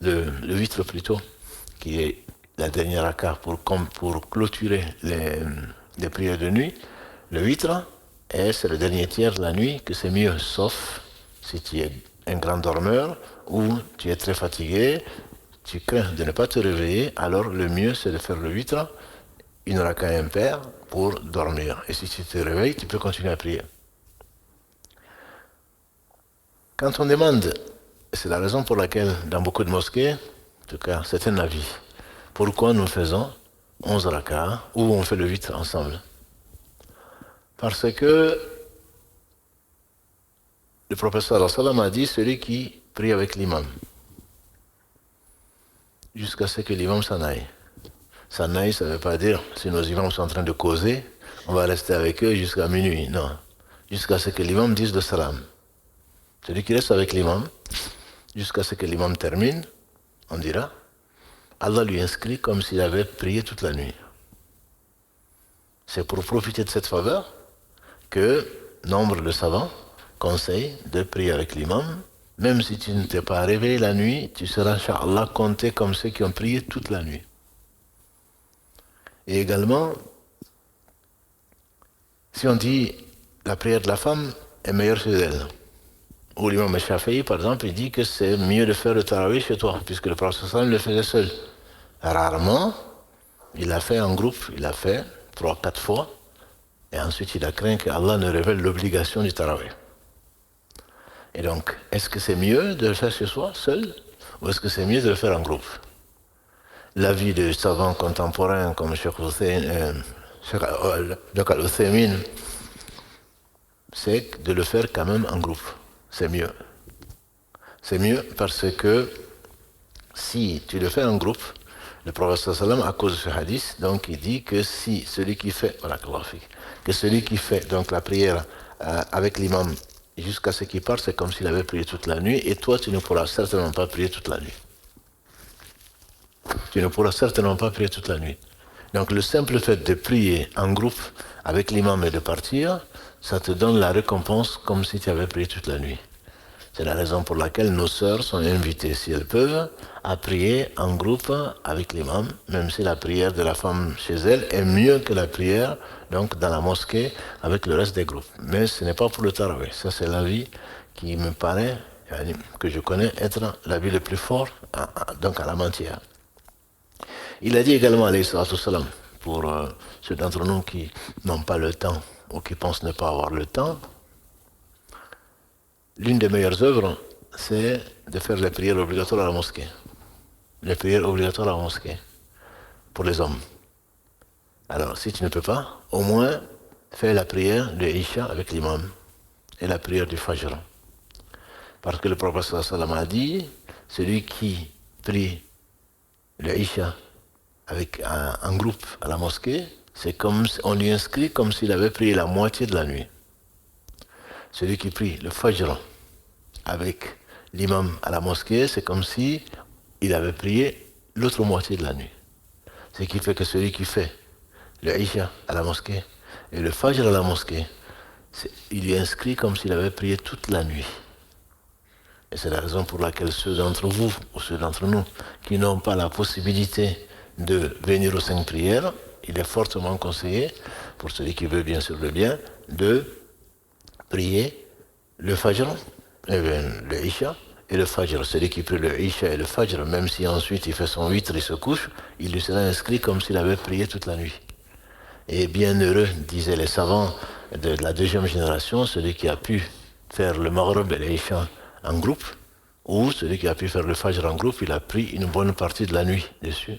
le 8 plutôt, qui est la dernière raka pour clôturer des prières de nuit, le witr, et c'est le dernier tiers de la nuit que c'est mieux, sauf si tu es un grand dormeur ou tu es très fatigué, tu crains de ne pas te réveiller, alors le mieux c'est de faire le witr, une raka impair pour dormir. Et si tu te réveilles, tu peux continuer à prier. Quand on demande, c'est la raison pour laquelle dans beaucoup de mosquées, en tout cas c'est un avis, pourquoi nous faisons 11 rakas ou on fait le witr ensemble. Parce que le professeur sallam a dit celui qui prie avec l'imam jusqu'à ce que l'imam s'en aille. S'en aille, ça ne veut pas dire si nos imams sont en train de causer, on va rester avec eux jusqu'à minuit. Non. Jusqu'à ce que l'imam dise le salam. Celui qui reste avec l'imam, jusqu'à ce que l'imam termine, on dira, Allah lui inscrit comme s'il avait prié toute la nuit. C'est pour profiter de cette faveur que nombre de savants conseillent de prier avec l'imam. Même si tu ne t'es pas réveillé la nuit, tu seras, inch'Allah, compté comme ceux qui ont prié toute la nuit. Et également, si on dit la prière de la femme est meilleure chez elle, ou l'imam Shafi'i, par exemple, il dit que c'est mieux de faire le tarawih chez toi, puisque le prophète sallam le faisait seul. Rarement, il l'a fait en groupe, il l'a fait 3-4 fois, et ensuite il a craint que Allah ne révèle l'obligation du tarawih. Et donc, est-ce que c'est mieux de le faire chez soi, seul, ou est-ce que c'est mieux de le faire en groupe? L'avis de savants contemporains comme Cheikh Al-Uthaymin, c'est de le faire quand même en groupe. C'est mieux. C'est mieux parce que si tu le fais en groupe, le prophète sallam, à cause de ce hadith, donc il dit que si celui qui fait, donc la prière avec l'imam jusqu'à ce qu'il parte, c'est comme s'il avait prié toute la nuit, et toi tu ne pourras certainement pas prier toute la nuit. Tu ne pourras certainement pas prier toute la nuit. Donc le simple fait de prier en groupe avec l'imam et de partir, ça te donne la récompense comme si tu avais prié toute la nuit. C'est la raison pour laquelle nos sœurs sont invitées, si elles peuvent, à prier en groupe avec l'imam, même si la prière de la femme chez elle est mieux que la prière donc dans la mosquée avec le reste des groupes. Mais ce n'est pas pour le tarawih. Ça, c'est l'avis qui me paraît, que je connais, être l'avis le plus fort donc à la matière. Il a dit également, alayhi salatu wassalam, pour ceux d'entre nous qui n'ont pas le temps ou qui pensent ne pas avoir le temps, l'une des meilleures œuvres, c'est de faire les prières obligatoires à la mosquée. Les prières obligatoires à la mosquée, pour les hommes. Alors, si tu ne peux pas, au moins, fais la prière de Isha avec l'imam et la prière du Fajr. Parce que le prophète sallam a dit, celui qui prie le Isha avec un groupe à la mosquée, c'est comme on lui inscrit comme s'il avait prié la moitié de la nuit. Celui qui prie le Fajr avec l'imam à la mosquée, c'est comme si il avait prié l'autre moitié de la nuit. Ce qui fait que celui qui fait le Isha à la mosquée et le Fajr à la mosquée, il lui inscrit comme s'il avait prié toute la nuit. Et c'est la raison pour laquelle ceux d'entre vous ou ceux d'entre nous qui n'ont pas la possibilité de venir aux 5 prières, il est fortement conseillé, pour celui qui veut bien sûr le bien, de prier le Fajr, le Isha et le Fajr. Celui qui prie le Isha et le Fajr, même si ensuite il fait son witr et se couche, il lui sera inscrit comme s'il avait prié toute la nuit. Et bien heureux, disaient les savants de la deuxième génération, celui qui a pu faire le Maghrib et l'Isha en groupe, ou celui qui a pu faire le Fajr en groupe, il a pris une bonne partie de la nuit dessus.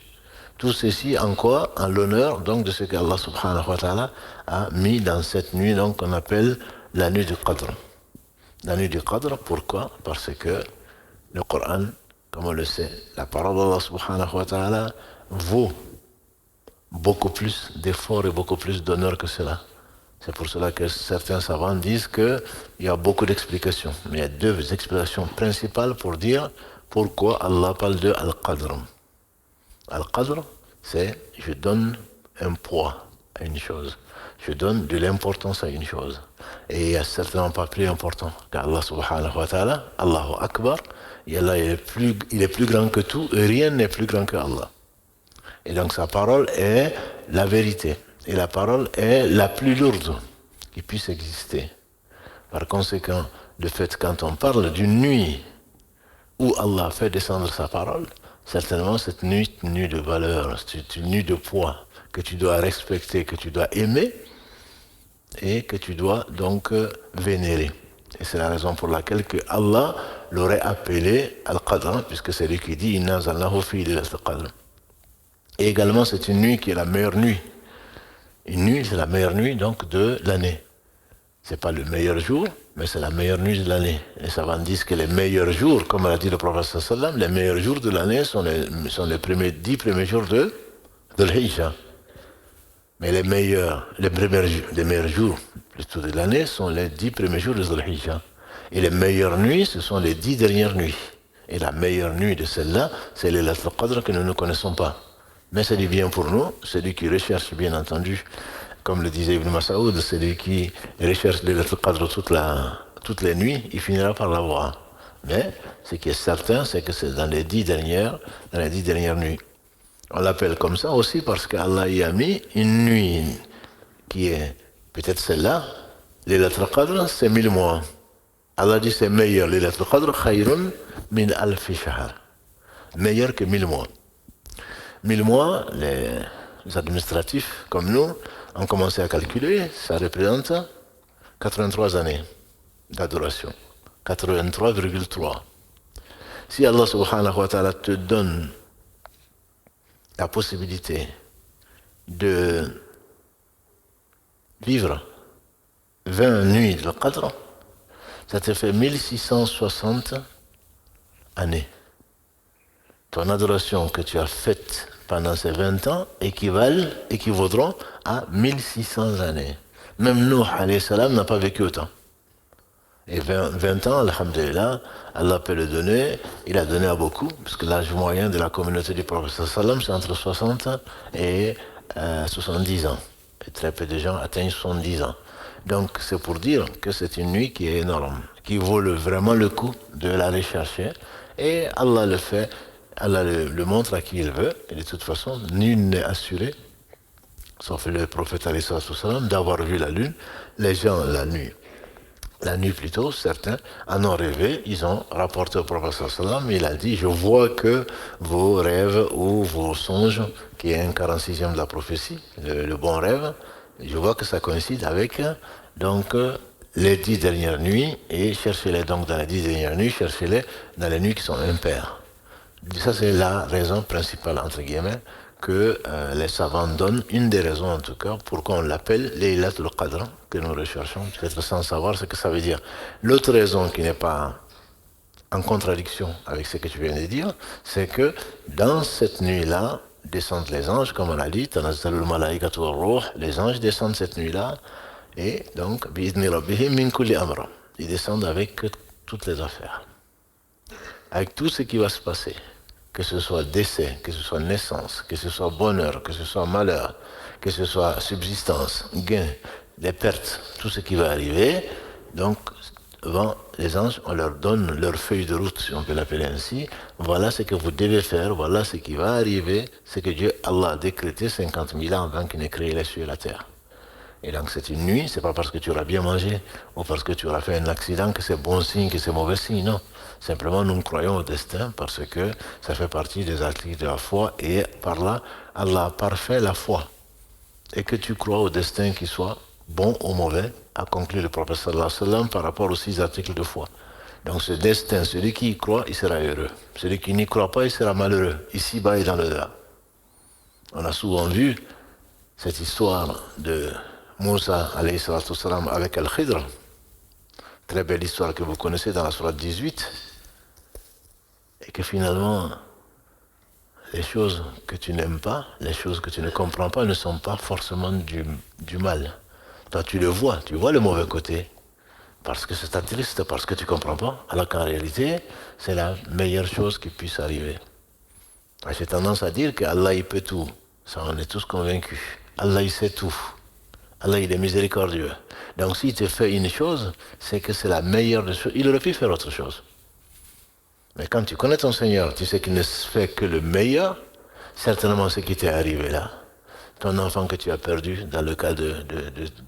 Tout ceci en quoi? En l'honneur donc de ce qu'Allah subhanahu wa ta'ala a mis dans cette nuit donc qu'on appelle la nuit du Qadr. La nuit du Qadr, pourquoi? Parce que le Coran, comme on le sait, la parole d'Allah subhanahu wa ta'ala vaut beaucoup plus d'efforts et beaucoup plus d'honneur que cela. C'est pour cela que certains savants disent qu'il y a beaucoup d'explications. Mais il y a 2 explications principales pour dire pourquoi Allah parle de Al-Qadr. Al-Qadr, c'est je donne un poids à une chose. Je donne de l'importance à une chose. Et il n'y a certainement pas plus important qu'Allah subhanahu wa ta'ala, Allahu Akbar, et Allah il est plus grand que tout, et rien n'est plus grand que Allah. Et donc sa parole est la vérité. Et la parole est la plus lourde qui puisse exister. Par conséquent, le fait quand on parle d'une nuit où Allah fait descendre sa parole, certainement cette nuit est une nuit de valeur, c'est une nuit de poids que tu dois respecter, que tu dois aimer et que tu dois donc vénérer. Et c'est la raison pour laquelle que Allah l'aurait appelé Al-Qadr, puisque c'est lui qui dit Inna anzalnahu fi laylatil qadr. Et également, c'est une nuit qui est la meilleure nuit. Une nuit, c'est la meilleure nuit donc de l'année. C'est pas le meilleur jour, mais c'est la meilleure nuit de l'année. Les savants disent que les meilleurs jours, comme l'a dit le prophète sallam, les meilleurs jours de l'année sont les 10 premiers jours de l'Hijjah. Mais les meilleurs jours plutôt de l'année sont les 10 premiers jours de l'Hijjah. Et les meilleures nuits, ce sont les 10 dernières nuits. Et la meilleure nuit de celle-là, c'est les Laylatul Qadr que nous ne connaissons pas. Mais c'est du bien pour nous, celui qui recherche, bien entendu, comme le disait Ibn Mas'ud, celui qui recherche les Laylatul Qadr toutes les nuits, il finira par l'avoir. Mais ce qui est certain, c'est que c'est dans les 10 dernières nuits. On l'appelle comme ça aussi parce qu'Allah y a mis une nuit qui est peut-être celle-là. Laylatul Qadr, c'est 1000 mois. Allah dit c'est meilleur. Laylatul Qadr, khayrun min alfi shahr. Meilleur que 1000 mois. 1000 mois, les administratifs comme nous ont commencé à calculer, ça représente 83 années d'adoration. 83,3. Si Allah subhanahu wa ta'ala te donne la possibilité de vivre 20 nuits de Qadr, ça te fait 1660 années. Ton adoration que tu as faite pendant ces 20 ans équivaudront à 1600 années. Même Nuh, alayhi salam, n'a pas vécu autant. Et 20 ans, alhamdulillah, Allah peut le donner, il a donné à beaucoup, parce que l'âge moyen de la communauté du prophète sallam, c'est entre 60 et 70 ans. Et très peu de gens atteignent 70 ans. Donc c'est pour dire que c'est une nuit qui est énorme, qui vaut vraiment le coup de la rechercher. Et Allah le fait, Allah le montre à qui il veut, et de toute façon, nul n'est assuré, sauf le prophète alayhi salam, d'avoir vu la lune. Les gens, la nuit plutôt, certains en ont rêvé, ils ont rapporté au prophète sallam, il a dit, je vois que vos rêves ou vos songes, qui est un 46e de la prophétie, le bon rêve, je vois que ça coïncide avec donc les 10 dernières nuits, et cherchez-les donc dans les 10 dernières nuits, cherchez-les dans les nuits qui sont impaires. Ça c'est la raison principale, entre guillemets, que les savants donnent, une des raisons en tout cas, pourquoi on l'appelle Laylatul Qadr, que nous recherchons, peut-être sans savoir ce que ça veut dire. L'autre raison qui n'est pas en contradiction avec ce que tu viens de dire, c'est que dans cette nuit-là, descendent les anges, comme on a dit, Tanazzalul malaikatu war-ruh, les anges descendent cette nuit-là, et donc, bi'idni rabbihim min kulli amr, ils descendent avec toutes les affaires, avec tout ce qui va se passer. Que ce soit décès, que ce soit naissance, que ce soit bonheur, que ce soit malheur, que ce soit subsistance, gain, des pertes, tout ce qui va arriver. Donc, les anges, on leur donne leur feuille de route, si on peut l'appeler ainsi. Voilà ce que vous devez faire, voilà ce qui va arriver, ce que Dieu, Allah a décrété 50 000 ans avant qu'il n'ait créé les cieux et la terre. Et donc c'est une nuit, c'est pas parce que tu auras bien mangé ou parce que tu auras fait un accident que c'est bon signe, que c'est mauvais signe, non. Simplement nous croyons au destin parce que ça fait partie des articles de la foi et par là, Allah a parfait la foi. Et que tu crois au destin qui soit bon ou mauvais, a conclu le prophète sallallahu alayhi wa sallam par rapport aux 6 articles de foi. Donc ce destin, celui qui y croit, il sera heureux. Celui qui n'y croit pas, il sera malheureux, ici-bas et dans le delà. On a souvent vu cette histoire de Moussa alayhi salam avec Al-Khidr, très belle histoire que vous connaissez dans la sourate 18, et que finalement, les choses que tu n'aimes pas, les choses que tu ne comprends pas ne sont pas forcément du mal. Toi tu le vois, tu vois le mauvais côté, parce que c'est triste, parce que tu ne comprends pas, alors qu'en réalité, c'est la meilleure chose qui puisse arriver. J'ai tendance à dire qu'Allah il peut tout, ça on est tous convaincus. Allah il sait tout. Allah, il est miséricordieux. Donc, s'il te fait une chose, c'est que c'est la meilleure des choses. Il aurait pu faire autre chose. Mais quand tu connais ton Seigneur, tu sais qu'il ne fait que le meilleur, certainement ce qui t'est arrivé là, ton enfant que tu as perdu, dans le cas de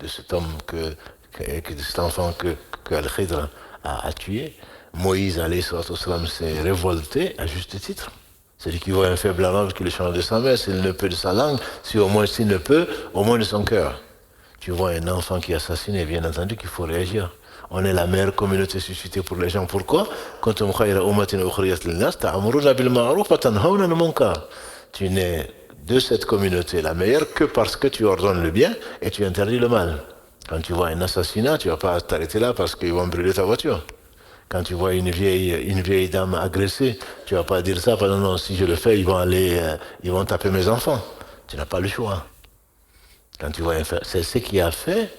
cet homme, de cet enfant que Al-Khidr a tué, Moïse, alayhi salam, s'est révolté à juste titre. C'est-à-dire qu'il voit un faible arabe qui le change de sa mère, s'il ne peut de sa langue, si au moins s'il ne peut, au moins de son cœur. Tu vois un enfant qui assassine, et bien entendu qu'il faut réagir. On est la meilleure communauté suscitée pour les gens. Pourquoi? Tu n'es de cette communauté la meilleure que parce que tu ordonnes le bien et tu interdis le mal. Quand tu vois un assassinat, tu ne vas pas t'arrêter là parce qu'ils vont brûler ta voiture. Quand tu vois une vieille dame agressée, tu ne vas pas dire ça, non, non, si je le fais, ils vont taper mes enfants. Tu n'as pas le choix. Quand tu vois c'est ce qui a fait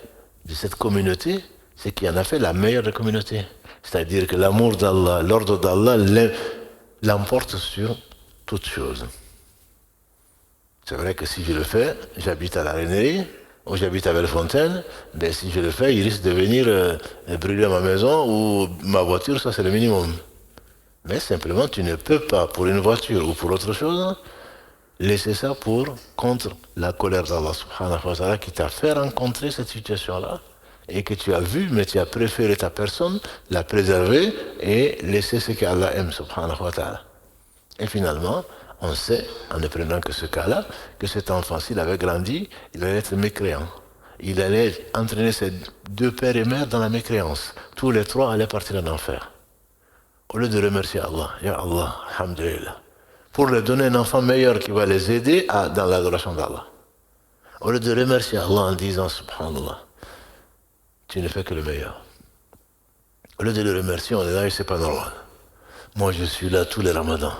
de cette communauté, c'est qui en a fait la meilleure des communautés. C'est-à-dire que l'amour d'Allah, l'ordre d'Allah l'emporte sur toute chose. C'est vrai que si je le fais, j'habite à la Rainerie, ou j'habite à Bellefontaine, ben si je le fais, il risque de venir brûler ma maison ou ma voiture, ça c'est le minimum. Mais simplement, tu ne peux pas, pour une voiture ou pour autre chose, laisser ça contre la colère d'Allah subhanahu wa ta'ala qui t'a fait rencontrer cette situation-là et que tu as vu, mais tu as préféré ta personne, la préserver et laisser ce qu'Allah aime subhanahu wa ta'ala. Et finalement, on sait, en ne prenant que ce cas-là, que cet enfant, s'il avait grandi, il allait être mécréant. Il allait entraîner ses deux pères et mères dans la mécréance. Tous les trois allaient partir en enfer. Au lieu de remercier Allah, Ya Allah, alhamdulillah, pour leur donner un enfant meilleur qui va les aider dans l'adoration d'Allah. Au lieu de remercier Allah en disant, subhanallah, tu ne fais que le meilleur. Au lieu de le remercier, on est là et c'est pas normal. Moi, je suis là tous les ramadans.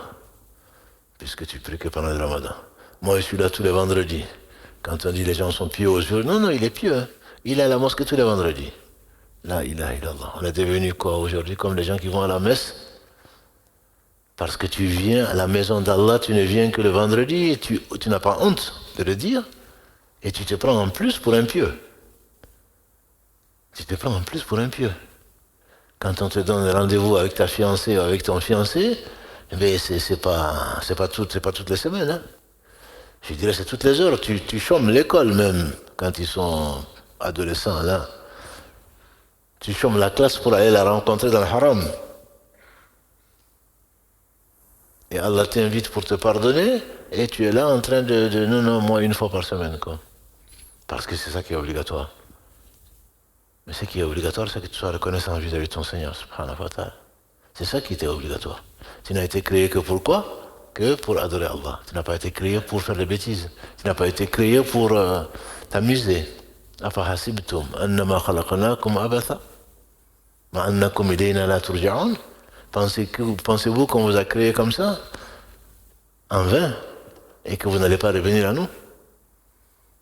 Puisque tu pries que pendant le ramadan. Moi, je suis là tous les vendredis. Quand on dit les gens sont pieux aux yeux, non, il est pieux. Hein. Il est à la mosquée tous les vendredis. La ilaha illallah. On est devenu quoi aujourd'hui? Comme les gens qui vont à la messe. Parce que tu viens à la maison d'Allah, tu ne viens que le vendredi et tu n'as pas honte de le dire. Et tu te prends en plus pour un pieux. Tu te prends en plus pour un pieux. Quand on te donne rendez-vous avec ta fiancée ou avec ton fiancé, mais c'est pas toutes les semaines. Hein. Je dirais c'est toutes les heures. Tu chômes l'école même quand ils sont adolescents là. Tu chômes la classe pour aller la rencontrer dans le haram. Et Allah t'invite pour te pardonner et tu es là en train de non, moi une fois par semaine quoi. Parce que c'est ça qui est obligatoire. Mais ce qui est obligatoire, c'est que tu sois reconnaissant vis-à-vis de ton Seigneur, subhanahu wa ta'ala. C'est ça qui était obligatoire. Tu n'as été créé que pour quoi? Que pour adorer Allah. Tu n'as pas été créé pour faire des bêtises. Tu n'as pas été créé pour t'amuser. Afahasibtum annama khalaqnakum abatha ma annakum ilayna la turja'un. Pensez-vous qu'on vous a créé comme ça en vain et que vous n'allez pas revenir à nous?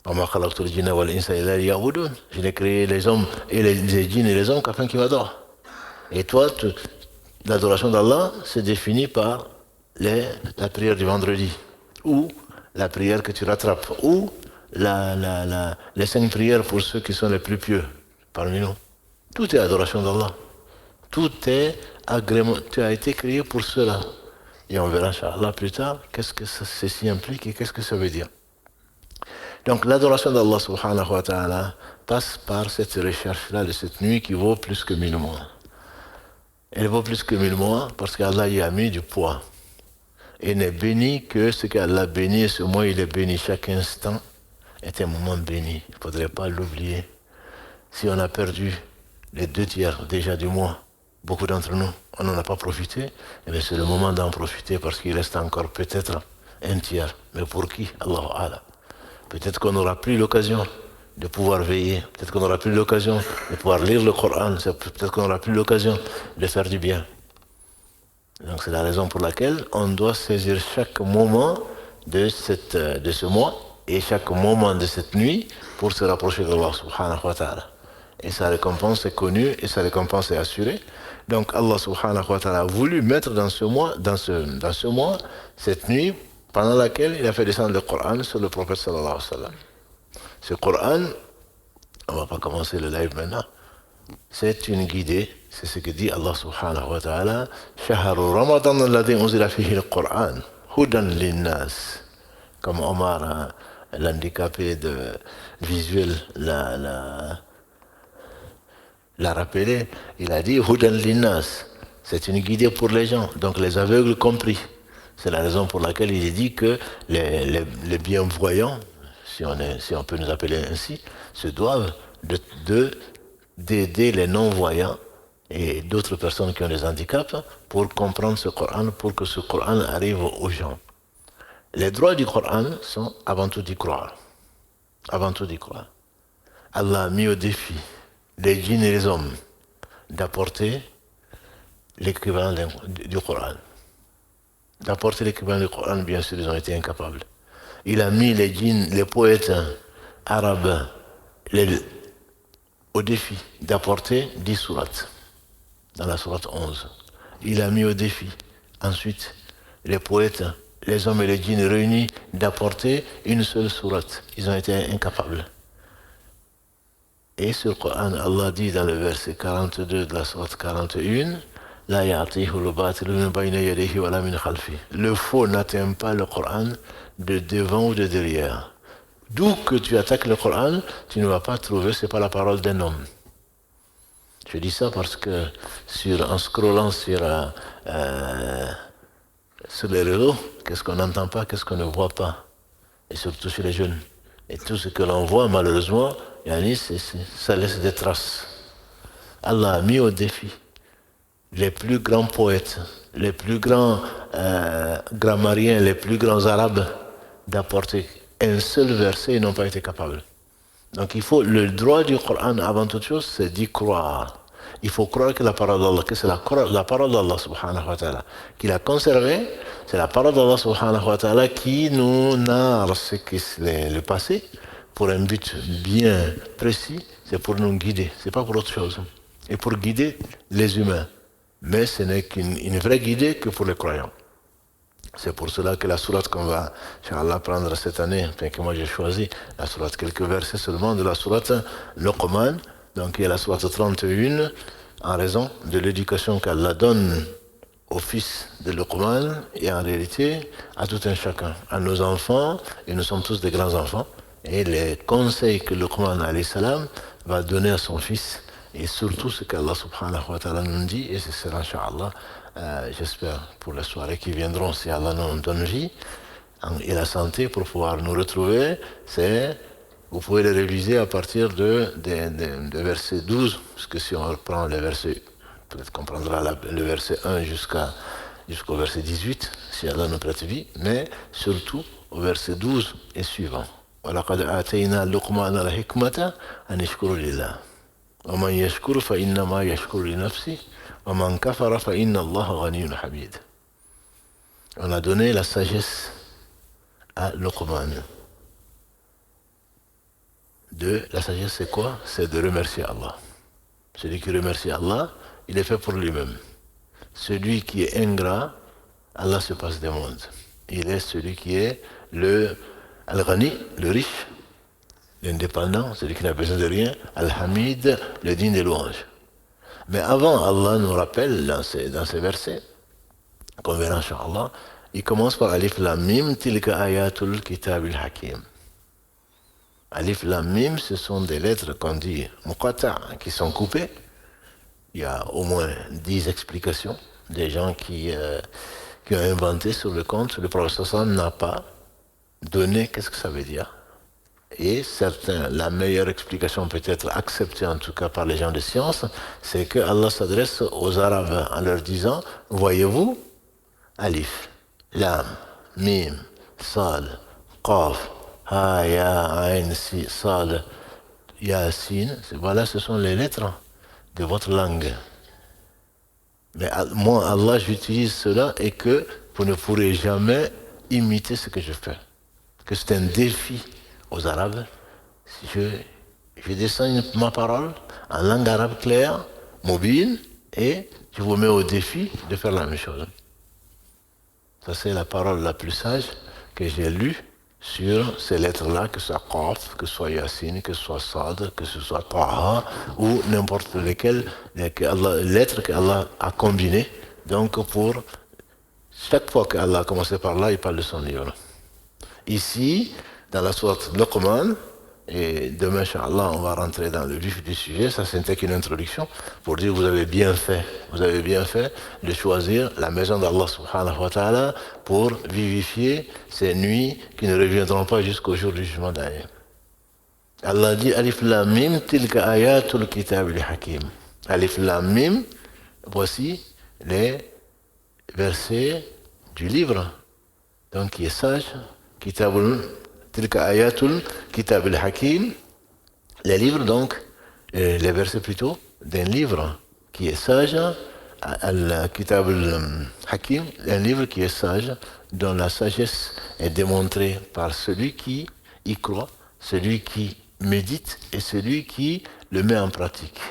Je n'ai créé les hommes et les djinns et les hommes qu'afin qu'ils m'adorent. Et toi, l'adoration d'Allah se définit par la prière du vendredi, ou la prière que tu rattrapes, ou les 5 prières pour ceux qui sont les plus pieux parmi nous. Tout est adoration d'Allah. Tout est agrément. Tu as été créé pour cela. Et on verra, Inch'Allah, plus tard, qu'est-ce que ceci implique et qu'est-ce que ça veut dire. Donc l'adoration d'Allah subhanahu wa ta'ala passe par cette recherche-là de cette nuit qui vaut plus que 1000 mois. Elle vaut plus que 1000 mois parce qu'Allah y a mis du poids. Et n'est béni que ce qu'Allah bénit, et ce mois il est béni. Chaque instant est un moment béni. Il ne faudrait pas l'oublier. Si on a perdu les 2 tiers déjà du mois, beaucoup d'entre nous, on n'en a pas profité, et bien c'est le moment d'en profiter parce qu'il reste encore peut-être 1 tiers. Mais pour qui? Allahu A'lam. Peut-être qu'on n'aura plus l'occasion de pouvoir veiller. Peut-être qu'on n'aura plus l'occasion de pouvoir lire le Coran. Peut-être qu'on n'aura plus l'occasion de faire du bien. Donc c'est la raison pour laquelle on doit saisir chaque moment de ce mois et chaque moment de cette nuit pour se rapprocher d'Allah subhanahu wa ta'ala. Et sa récompense est connue et sa récompense est assurée. Donc Allah subhanahu wa ta'ala a voulu mettre dans ce mois, cette nuit, pendant laquelle il a fait descendre le Coran sur le prophète sallallahu alayhi wa sallam. Ce Coran, on ne va pas commencer le live maintenant, c'est une guidée, c'est ce que dit Allah subhanahu wa ta'ala, Shahru Ramadan alladhi unzila fihi al-Qur'an, hudan linnas. Comme Omar l'handicapé visuel l'a rappelé, il a dit Hudan Linnas, c'est une guidée pour les gens, donc les aveugles compris. C'est la raison pour laquelle il est dit que les bienvoyants, si on peut nous appeler ainsi, se doivent d'aider les non-voyants et d'autres personnes qui ont des handicaps pour comprendre ce Coran, pour que ce Coran arrive aux gens. Les droits du Coran sont avant tout d'y croire. Avant tout d'y croire. Allah a mis au défi les djinns et les hommes d'apporter l'équivalent du Coran. D'apporter l'équivalent du Coran, bien sûr, ils ont été incapables. Il a mis les djinns, les poètes arabes, au défi d'apporter 10 sourates, dans la sourate 11. Il a mis au défi, ensuite, les poètes, les hommes et les djinns réunis, d'apporter une seule sourate. Ils ont été incapables. Et sur le Coran, Allah dit dans le verset 42 de la sourate 41, le faux n'atteint pas le Coran de devant ou de derrière. D'où que tu attaques le Coran, tu ne vas pas trouver, ce n'est pas la parole d'un homme. Je dis ça parce que en scrollant sur les réseaux, qu'est-ce qu'on n'entend pas, qu'est-ce qu'on ne voit pas, et surtout chez les jeunes. Et tout ce que l'on voit, malheureusement, ça laisse des traces. Allah a mis au défi les plus grands poètes, les plus grands grammariens, les plus grands arabes d'apporter un seul verset, ils n'ont pas été capables. Donc le droit du Coran, avant toute chose, c'est d'y croire. Il faut croire que la parole d'Allah, que c'est la parole d'Allah subhanahu wa ta'ala, qu'il a conservée, c'est la parole d'Allah subhanahu wa ta'ala qui nous narre ce qui est le passé pour un but bien précis, c'est pour nous guider, c'est pas pour autre chose. Et pour guider les humains. Mais ce n'est qu'une vraie guidée que pour les croyants. C'est pour cela que la sourate qu'on va, Inch'Allah, prendre cette année, enfin que moi j'ai choisi, la sourate, quelques versets seulement de la sourate Luqman, donc il y a la sourate 31, en raison de l'éducation qu'Allah donne au fils de Luqman, et en réalité à tout un chacun, à nos enfants, et nous sommes tous des grands enfants, et les conseils que Luqman alayhi salam va donner à son fils, et surtout ce qu'Allah subhanahu wa ta'ala nous dit, et ce sera Inch'Allah, j'espère pour les soirées qui viendront, si Allah nous donne vie et la santé pour pouvoir nous retrouver, vous pouvez les réviser à partir de verset 12, parce que si on reprend les versets, peut-être qu'on prendra le verset 1 jusqu'au verset 18, si Allah nous prête vie, mais surtout au verset 12 et suivant. وَلَقَدْ آتَيْنَا لُقْمَانَ الْحِكْمَةَ أَنِ اشْكُرْ لِلَّهِ وَمَنْ يَشْكُرْ فَإِنَّمَا يَشْكُرُ لِنَفْسِهِ وَمَنْ كَفَرَ فَإِنَّ اللَّهَ غَنِيٌّ حَمِيدٌ. On a donné la sagesse à Luqman. La sagesse, c'est quoi? C'est de remercier Allah. Celui qui remercie Allah, il est fait pour lui-même. Celui qui est ingrat, Allah se passe des mondes. Il est celui qui est le Al-Ghani, le riche, l'indépendant, celui qui n'a besoin de rien, Al-Hamid, le digne des louanges. Mais avant, Allah nous rappelle dans ces versets, qu'on verra Inch'Allah, il commence par Alif Lam Mim, Tilka Ayatul Kitab al-Hakim. Alif Lam Mim, ce sont des lettres qu'on dit Muqata, qui sont coupées. Il y a au moins 10 explications, des gens qui ont inventé sur le compte. Le professeur n'a pas donné qu'est-ce que ça veut dire. Et la meilleure explication peut-être acceptée en tout cas par les gens de science, c'est que Allah s'adresse aux Arabes en leur disant, voyez-vous, Alif, Lam, Mim, Sad, Qaf, Ha, Ya, Ain, Si, Sad, Yasin, voilà, ce sont les lettres de votre langue. Mais moi, Allah, j'utilise cela et que vous ne pourrez jamais imiter ce que je fais. Que c'est un défi aux Arabes. Si je descends ma parole en langue arabe claire, mobile, et je vous mets au défi de faire la même chose. Ça, c'est la parole la plus sage que j'ai lue sur ces lettres-là, que ce soit Qaf, que ce soit Yassine, que ce soit Sad, que ce soit Taha, ou n'importe lesquelles lettres qu'Allah a combinées. Donc, pour chaque fois qu'Allah a commencé par là, il parle de son livre. Ici, dans la sourate Luqman. Et demain, Inch'Allah, on va rentrer dans le vif du sujet. Ça, c'était qu'une introduction pour dire que vous avez bien fait de choisir la maison d'Allah subhanahu wa ta'ala pour vivifier ces nuits qui ne reviendront pas jusqu'au jour du jugement dernier. Allah dit Alif Lam Mim tilka ayatul kitab al-hakim. Alif Lam Mim, voici les versets du livre, donc qui est sage, Kitabul tilka ayatul kitab al-hakim, les livres donc, les versets plutôt d'un livre qui est sage, al-kitab al-hakim, un livre qui est sage, dont la sagesse est démontrée par celui qui y croit, celui qui médite et celui qui le met en pratique.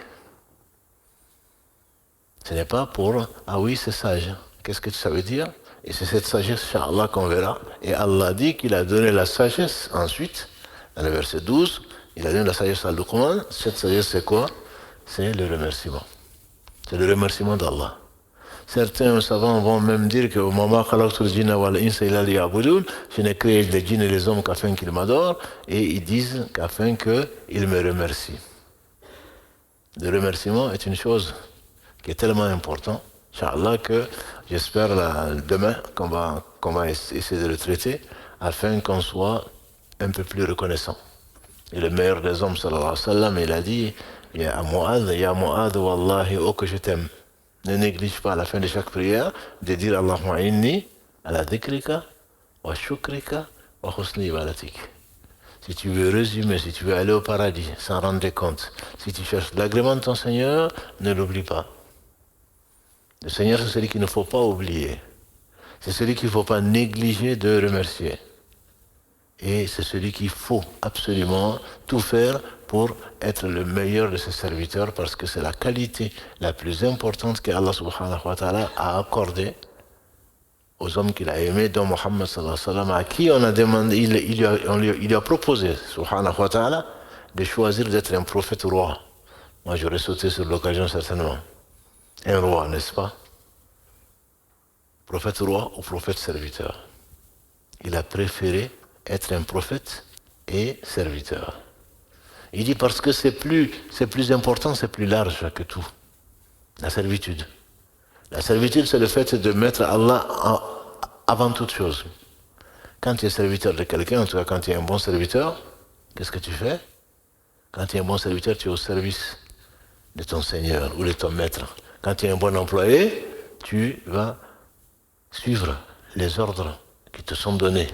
Ce n'est pas pour « Ah oui, c'est sage ». Qu'est-ce que ça veut dire? Et c'est cette sagesse, Inch'Allah, qu'on verra. Et Allah dit qu'il a donné la sagesse ensuite, dans le verset 12, il a donné la sagesse à Luqman. Cette sagesse, c'est quoi? C'est le remerciement. C'est le remerciement d'Allah. Certains savants vont même dire que au moment je n'ai créé les djinns et les hommes qu'afin qu'ils m'adorent, et ils disent qu'afin qu'ils me remercient. Le remerciement est une chose qui est tellement importante, Inch'Allah, que j'espère demain qu'on va essayer de le traiter afin qu'on soit un peu plus reconnaissant. Et le meilleur des hommes, sallallahu alayhi wa sallam, il a dit Ya Mu'adh, wallahi, oh que je t'aime. Ne néglige pas à la fin de chaque prière de dire Allahumma inni ala dhikrika wa shukrika wa husni ibadatik. Si tu veux résumer, si tu veux aller au paradis sans rendre compte, si tu cherches l'agrément de ton Seigneur, ne l'oublie pas. Le Seigneur, c'est celui qu'il ne faut pas oublier. C'est celui qu'il ne faut pas négliger de remercier. Et c'est celui qu'il faut absolument tout faire pour être le meilleur de ses serviteurs, parce que c'est la qualité la plus importante qu'Allah subhanahu wa ta'ala a accordée aux hommes qu'il a aimés, dont Muhammad sallallahu alayhi wa sallam, à qui on a demandé, il lui a proposé, subhanahu wa ta'ala, de choisir d'être un prophète roi. Moi, j'aurais sauté sur l'occasion certainement. Un roi, n'est-ce pas? Prophète roi ou prophète serviteur. Il a préféré être un prophète et serviteur. Il dit parce que c'est plus important, c'est plus large que tout. La servitude. La servitude, c'est le fait de mettre Allah avant toute chose. Quand tu es serviteur de quelqu'un, en tout cas quand tu es un bon serviteur, qu'est-ce que tu fais? Quand tu es un bon serviteur, tu es au service de ton Seigneur ou de ton maître. Quand tu es un bon employé, tu vas suivre les ordres qui te sont donnés.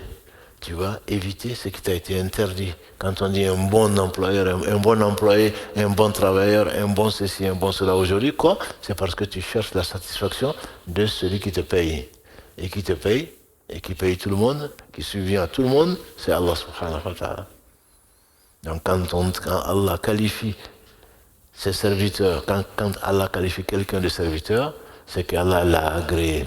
Tu vas éviter ce qui t'a été interdit. Quand on dit un bon employeur, un bon employé, un bon travailleur, un bon ceci, un bon cela aujourd'hui, quoi? C'est parce que tu cherches la satisfaction de celui qui te paye. Et qui te paye, et qui paye tout le monde, qui subvient à tout le monde, c'est Allah subhanahu wa ta'ala. Donc quand Allah qualifie ses serviteurs, quand Allah qualifie quelqu'un de serviteur, c'est qu'Allah l'a agréé.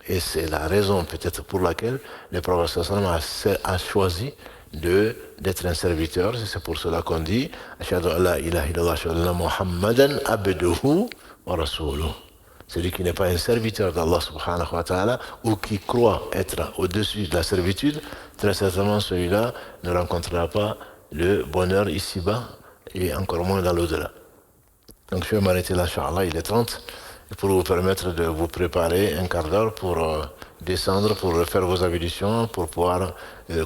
Et c'est la raison peut-être pour laquelle le prophète sallallahu alayhi wa sallam a choisi d'être un serviteur. C'est pour cela qu'on dit Ashhadu an la ilaha illallah ashhadu anna Muhammadan abduhu wa rasuluhu. Celui qui n'est pas un serviteur d'Allah subhanahu wa ta'ala ou qui croit être au-dessus de la servitude, très certainement celui-là ne rencontrera pas le bonheur ici-bas et encore moins dans l'au-delà. Donc je vais m'arrêter là, Inch'Allah, il est 30. Pour vous permettre de vous préparer un quart d'heure pour descendre, pour faire vos ablutions, pour pouvoir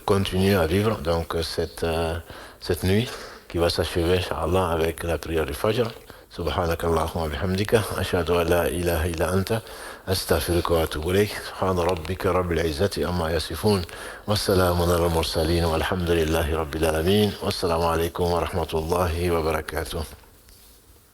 continuer à vivre donc cette nuit qui va s'achever, Inch'Allah, avec la prière du Fajr. سبحانك اللهم وبحمدك أشهد أن لا إله إلا أنت أستغفرك وأتوب إليك سبحان ربك رب العزة عما يصفون والسلام على المرسلين والحمد لله رب العالمين والسلام عليكم ورحمة الله وبركاته